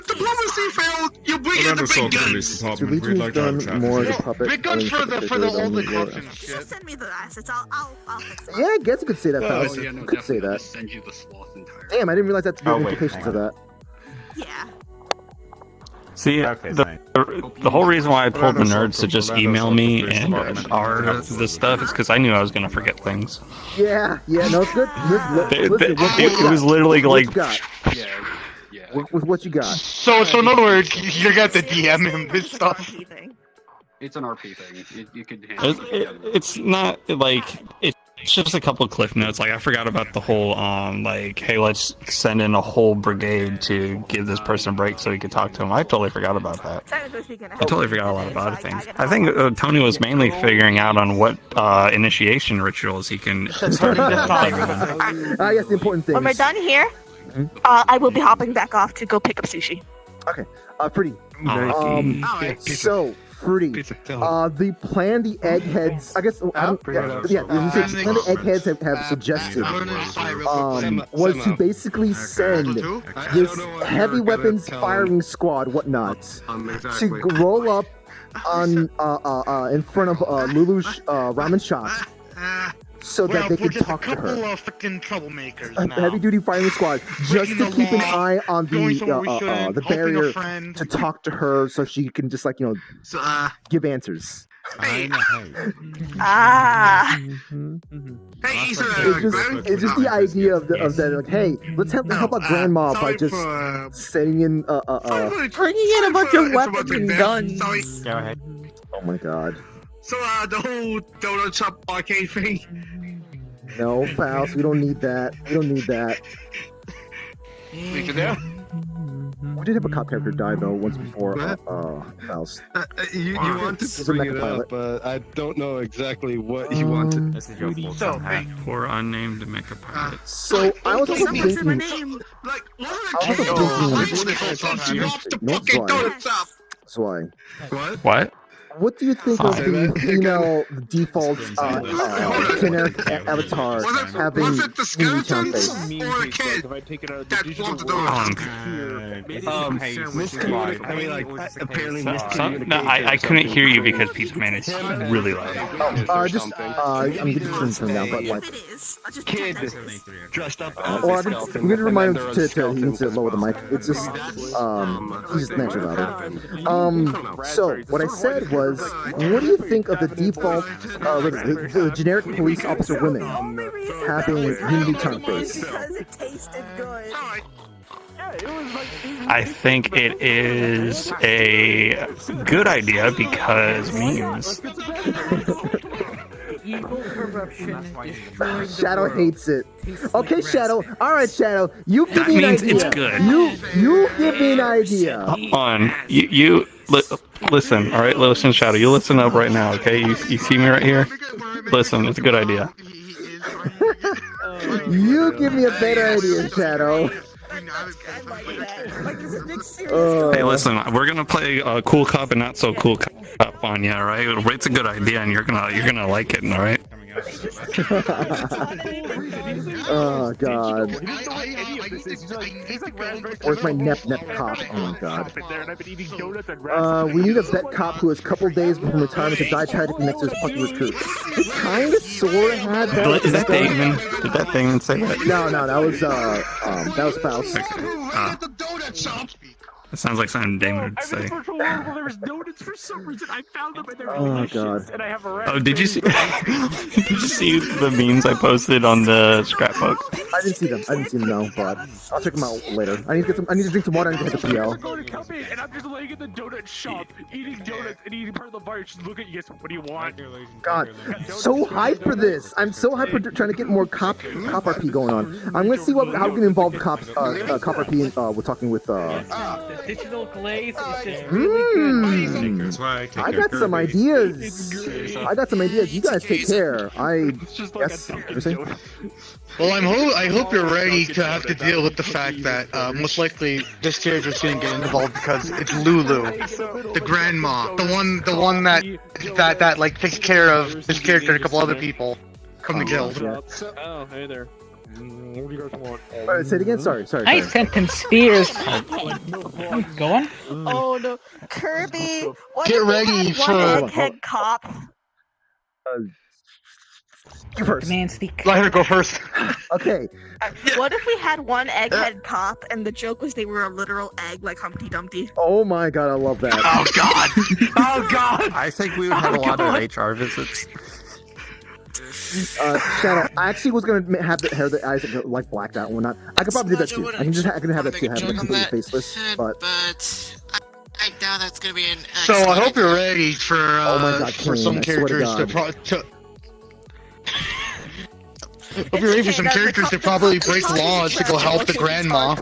diplomacy failed, you bring in the big guns. We'd like more puppet. Big guns for the older clubs and shit. Send me the assets. I'll fix it. Yeah, I guess you could say that, Faust. You could say that. Damn, I didn't realize that's the implications of that. Yeah. See, the whole reason why I told the nerds to just email me and the stuff is because I knew I was going to forget things. Yeah, no, it's good. It was literally like... With what you got. So in other words, you're going to DM him this stuff. It's an RP thing. You could It's not like... It's just a couple of cliff notes. Like, I forgot about the whole, like, hey, let's send in a whole brigade to give this person a break so he could talk to him. I totally forgot about that. I totally forgot a lot about things. I think Tony was mainly figuring out on what initiation rituals he can start. Yes, the important thing. When we're done here, I will be hopping back off to go pick up sushi. Okay, Fruity. So, Fruity, the plan the eggheads, I guess, the plan the eggheads have suggested was to basically send this heavy weapons firing squad, whatnot, to roll up on in front of Lulu's ramen shop, so that they could talk to her. Troublemakers Heavy duty firing squad, just to keep an eye on the barrier to talk to her, so she can just give answers. It's just the idea of that, like, hey, let's help out grandma by just sending in bringing in a bunch of weapons and guns. Go ahead. Oh my god. So the whole donut shop arcade thing. No, Faust, we don't need that. We can do. We did have a cop character die though once before, Faust. You wanted to bring it up, but I don't know exactly what you wanted. Poor unnamed mecha pilot. So I was also thinking. That's why. What? What do you think of the female default generic avatar having was it the skeletons face? or a kid that wanted to do I couldn't hear you because Pizza Man is really loud. I'm getting the turned down, but like kid dressed up as or I'm gonna remind him to he needs to lower the mic. It's just he's just naturally louder. So what I said was, what do you think of the default, the generic police officer women having Unity tongue face? Because it tasted good. I think it is a good idea because memes. Evil corruption destroying Shadow hates it. Okay, Shadow. All right, Shadow. You give me an idea. It's good. You give me an idea. On you listen. All right, listen, Shadow. You listen up right now, okay? You see me right here. Listen, it's a good idea. You give me a better idea, Shadow. I like that. Like, this is big serious. Hey, listen, we're gonna play cool cop and not so cool cop on you, all right? It's a good idea, and you're gonna like it, all right? Oh god. Where's my nep cop? Oh my god. We need a vet cop who has a couple days before retirement to die tragically next to his fucking recruit. It kinda sorta had that. Is that Damon? Did that Damon say that? No, that was Faust. It sounds like something Damon would say. There was donuts for some reason. I found them and they're Oh delicious. god. And I have a Oh, did you see? Did you see the memes I posted on the scrapbook? I didn't see them, no, but I'll check them out later. I need to drink some water and get the PL. And I'm just laying in the donut shop, eating donuts and eating part of the bar. Just look at you. What do you want? God, so hyped for this. I'm so hyped for trying to get more cop RP going on. I'm gonna see how we can involve cop RP. We're talking with The digital glaze is just really good. I got some ideas. You guys take care. Yes. Well, I hope you're ready to have to deal with the fact that most likely this character's gonna get involved because it's Lulu, the grandma, the one that like takes care of this character and a couple other people from the guild. Oh, hey there. What do you guys want? Say it again. Sorry. I sent him spears. Go on. Oh no, Kirby! What Get if we ready had for- one egghead cop? You first. Man, speak. Let her go first. Okay. What if we had one egghead cop and the joke was they were a literal egg like Humpty Dumpty? Oh my god, I love that. Oh god! Oh god! I think we would have a lot of HR visits. Shadow, I actually was gonna have the hair that eyes like blacked out and whatnot. I could probably do that too. I can have that too, have it completely faceless. But I doubt that's gonna be an. So I hope you're ready for oh my god, for Kane, some I swear to characters God. Hope you're ready for some characters to probably break laws to go help the grandma.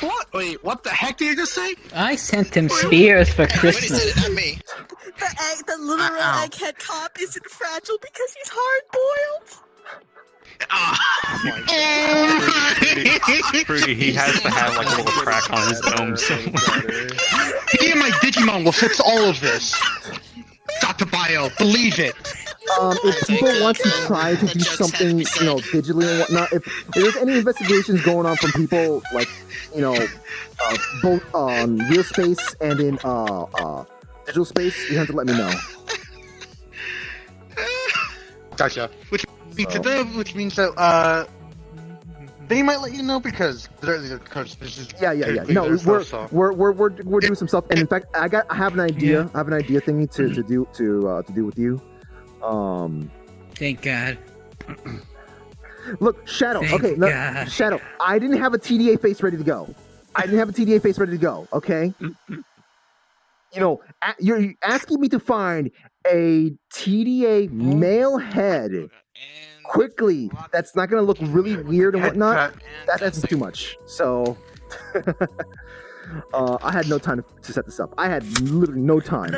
What? Wait, what the heck did you just say? I sent him spears for Christmas. The literal egghead cop isn't fragile because he's hard-boiled. Fruity, he has to have like a little crack on his dome somewhere. Me and my Digimon will fix all of this. Dr. Bio, believe it. If people want to try to do something, digitally and whatnot, if there's any investigations going on from people, like, both on real space and in digital space, you have to let me know. Gotcha. Which means that they might let you know because this is Yeah. No, we're doing some stuff, and in fact, I have an idea. I have an idea thingy to do with you. Thank God. Look, Shadow. Thank Okay, God. Shadow. I didn't have a TDA face ready to go. Okay. You're asking me to find a TDA male head quickly. That's not gonna look really weird and whatnot. That's too much. So. I had no time to set this up. I had literally no time.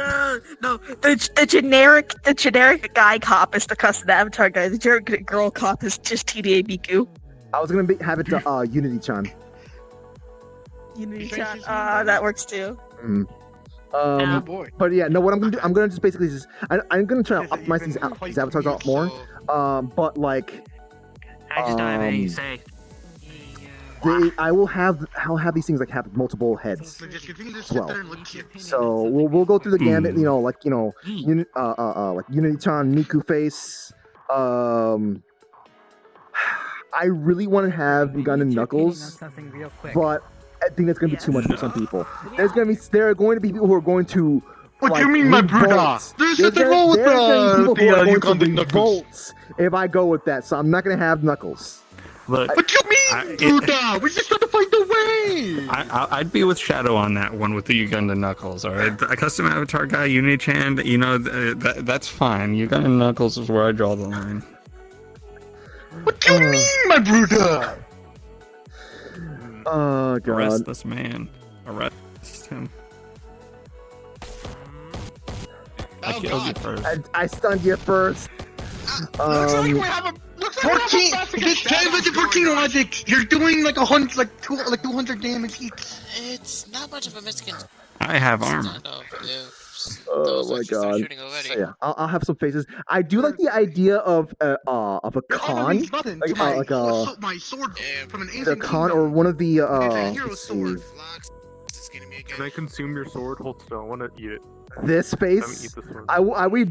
No. The generic guy cop is the custom avatar guy. The generic girl cop is just TDA Biku. I was gonna have it to Unity-chan. Unity-chan. That works too. Boy. But yeah, no. What I'm gonna do? I'm gonna just basically I'm gonna try to optimize these avatars a lot more. But like. I just don't have anything to say. I'll have these things like have multiple heads as well. So we'll go through the gambit, like Unity-chan, Niku face. I really want to have Gun and Knuckles, but I think that's gonna be too much for some people. There are going to be people who are going to. What do you mean, my brother? There's nothing wrong with the Gun and Knuckles. If I go with that, so I'm not gonna have Knuckles. Look, what you mean, Buddha? We just gotta find the way. I'd be with Shadow on that one with the Uganda Knuckles. All right, a custom avatar guy, Unity-chan. That's fine. Uganda Knuckles is where I draw the line. What do you mean, my Buddha? Oh god! Arrest this man. Arrest him. I killed you first. I stunned you first. Looks 14. This 10 with the 14 logic. You're doing like 100, like 200 damage each. It's not much of a miscon. I have armor. Oh my god. So, yeah, I'll have some faces. I do like the idea of a con, like my sword from an the con or one of the let's see. Can I consume your sword? Hold still. I want to eat it. This face. We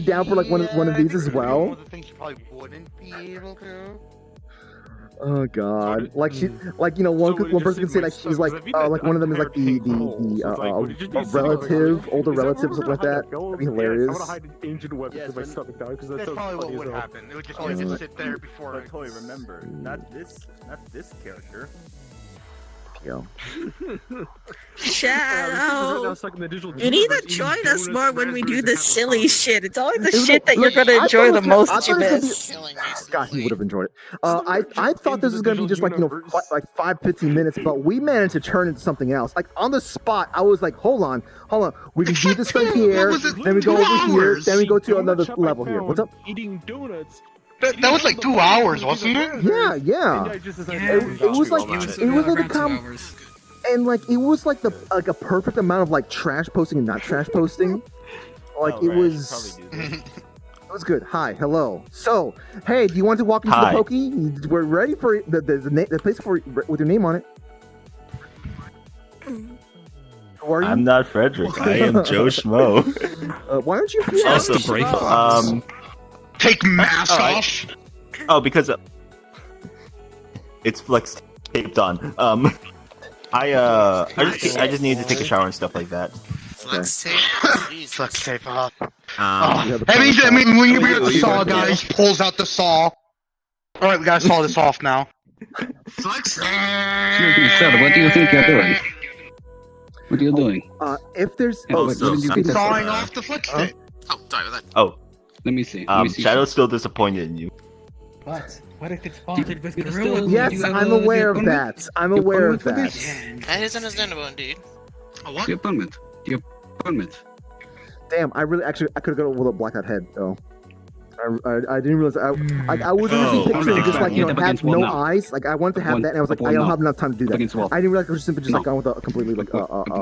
down for like one of these as well. One of the things you probably wouldn't be able to. Oh god, like she, like one person can say like she's like one of them is like the relative, older relative, something like that. That'd be hilarious. I want to hide an ancient weapon in my stomach now because that's probably what would happen. It would just sit there before. But totally remember, not this character. Yo. Shadow, you need to join us more when we do this silly shit. It's always the shit that you're gonna enjoy the most that you miss. God, he would have enjoyed it. I thought this was gonna be just like like 5-15 minutes, but we managed to turn into something else. Like on the spot, I was like, hold on, we can do this right here, then we go over here, then we go to another level here. What's up? Eating donuts. That was like 2 hours, wasn't it? Yeah. It was like and like it was like a perfect amount of like trash posting and not trash posting. Like it was good. Hi, hello. So, hey, do you want to walk into the pokey? We're ready for the place with your name on it. Who are you? I'm not Frederick. I am Joe Schmo. Why aren't you? Also, take mask off. Oh, because it's flex taped on. I just need to take a shower and stuff like that. Flex tape. Flex tape off. I mean, when you bring out the saw, guys, pulls out the saw. All right, we gotta saw this off now. Flex. What do you think you're doing? What are you doing? If there's sawing off the flex tape. Oh, sorry about that. Oh. Let me see. Shadow's still disappointed in you. What? What if it's sponsored with Gorilla? Yes, I'm aware of that. I'm aware of that. That is understandable indeed. What? Your permit. Damn, I could have gone with a blackout head though. I didn't realize I was really picturing just like have no eyes. Like I wanted to have that, and I was like, I don't have enough time to do that. I didn't realize I was simply just like going with a completely like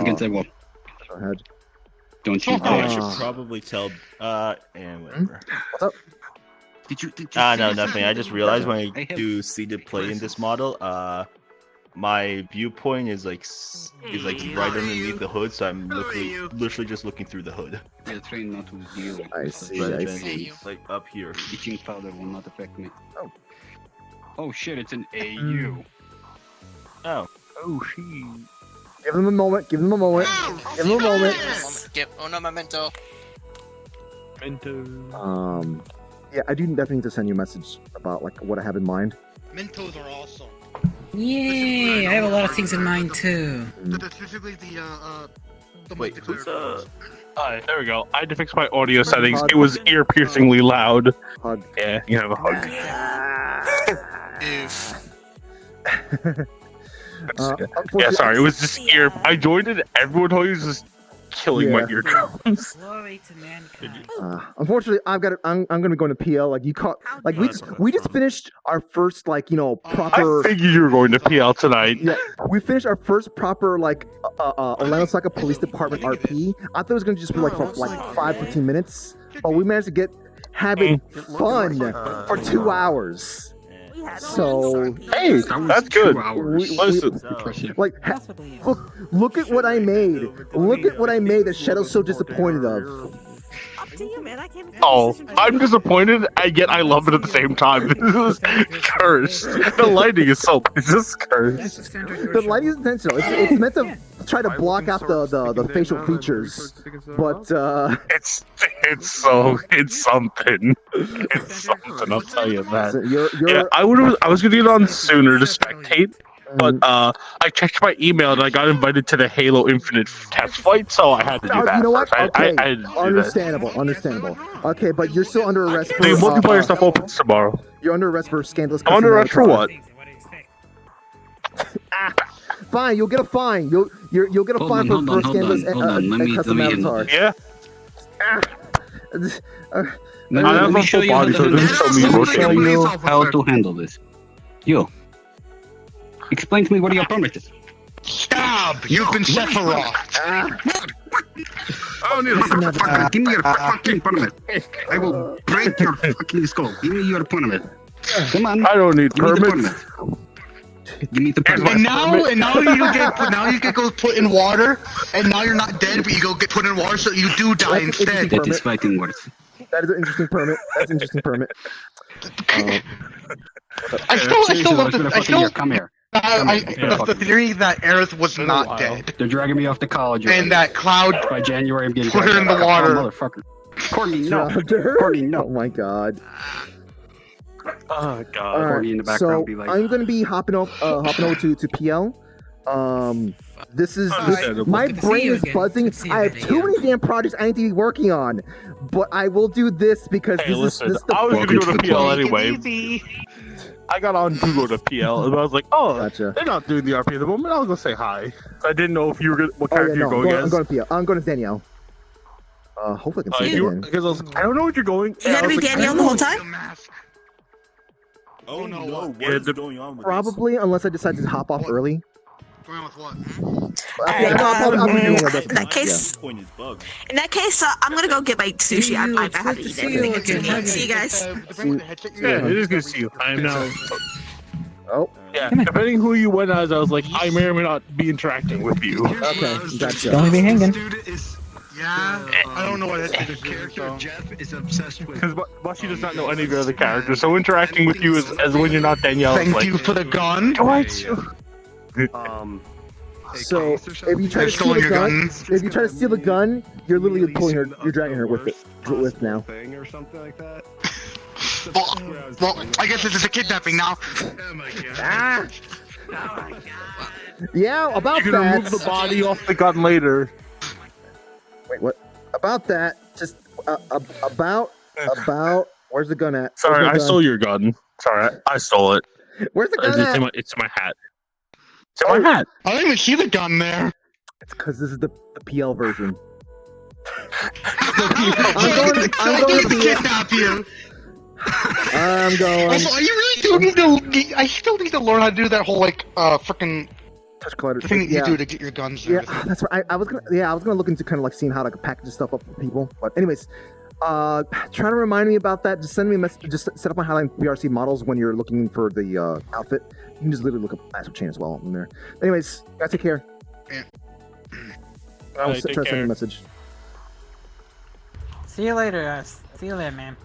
against that wall. Head. Don't you I should probably tell. And whatever. What's up? Did you no, nothing. I just realized when I do seated play in this model, my viewpoint is like right underneath the hood, so I'm literally just looking through the hood. You're trained not to heal. I see. Like up here. Itching powder will not affect me. Oh shit! It's an AU. Oh shit. Give them a moment. Give them a moment. Give them a moment. Uno momento. Yeah, I do definitely need to send you a message about like what I have in mind. Mentos are awesome. Yay! I have a lot of things in mind too. Specifically the wait, who's Alright, there we go. I had to fix my audio settings. It was ear-piercingly loud. Hug. Yeah, you have a hug. Yeah, sorry, it was just ear. I joined it. Everyone told you it was just killing my eardrums. Glory to mankind. Unfortunately, I'm gonna be going to PL. Like you caught, like we just finished our first proper. I figured you were going to PL tonight. Yeah, we finished our first proper Orlandosaka Police Department RP. I thought it was gonna just be like for 5-15 minutes, but we managed to having fun for 2 hours. So hey, that's good. Look at what I made. Look at what I made that Shadow's so disappointed of. Up to you, man. I can't. Oh, I'm disappointed, and yet I love it at the same time. This is cursed. The lighting is so. It's just cursed. The lighting is intentional. It's meant to try to block out the facial features, but it's something. It's something. I'll tell you that. I was gonna get on sooner to spectate. But I checked my email and I got invited to the Halo Infinite test flight, so I had to do that. You know what? First. Okay, I didn't do understandable. Okay, but you're still under arrest for. The multiplayer stuff opens tomorrow. You're under arrest for scandalous. I'm under arrest for what? Fine, you'll get a fine. You'll get a fine for scandalous custom avatar. Yeah. Let me show you how to handle this. You. Explain to me what your permit is. Stab! You've been Sephiroth! I don't need a fucking. Give me your fucking permit. I will break your fucking skull. Give me your permit. Come on. I don't need permits. You need the permit. And now you get go put in water, and now you're not dead, but you go get put in water, so you do die instead. That is fighting words. That is an interesting permit. That's an interesting permit. I still love this. I still come here. The theory that Aerith was not dead. They're dragging me off the college. And that Cloud by January I'm getting put her in the water. Motherfucker. Courtney, no. Courtney, no. Oh my god. Oh god. Courtney in the background be like, I'm gonna be hopping over to PL. This is my brain is buzzing. I have too many damn projects I need to be working on, but I will do this because Hey, this listen, is the I was gonna go to PL anyway. I got on Google to PL, and I was like, "Oh, Gotcha. they're not doing the RP at the moment. I'll go say hi." I didn't know if you were what character you're going as. I'm going to PL. I'm going to Danielle. Hopefully I can see you again. Because I was like, I don't know what you're going. You gotta be Danielle the whole time? Oh no! What is going on with Probably, unless I decide to hop off early. Going with what? Alright, in that case, Point is bugged. in that case, I'm gonna go get my sushi. I have to eat everything. See you guys. Yeah, it is good to see you. I'm now. Oh. Yeah, depending who you went as, I was like, I may or may not be interacting with you. Okay, gotcha. Don't be hanging. Yeah, I don't know what his character Jeff is obsessed with. Because Bushi does not know any of your other characters, so interacting with you as when you're not Danielle. Thank you for the gun. What? So if you try to steal the gun, you're literally pulling her, you're dragging her with now. Thing or something like that. Well, I guess this is a kidnapping now. Oh my god. Yeah, about You're gonna that. move the body off the gun later. Wait, what? About that? Just about. Where's the gun at? Sorry, Where's I the gun? stole your gun. Sorry, I stole it. Where's the gun at? It's in my hat. It's in my hat. I didn't even see the gun there. It's because this is the PL version. I'm going to kidnap you. I'm going. Also, I really do need to. I still need to learn how to do that whole freaking touch collider thing that you do to get your guns. Yeah, that's right. I was gonna look into kind of like seeing how to package stuff up for people. But anyways, try to remind me about that. Just send me a message. Just set up my Highline VRC models when you're looking for the outfit. You can just literally look up Astral Chain as well in there. Anyways, guys, take care. Yeah. I'll try to send you a message. See you later, man.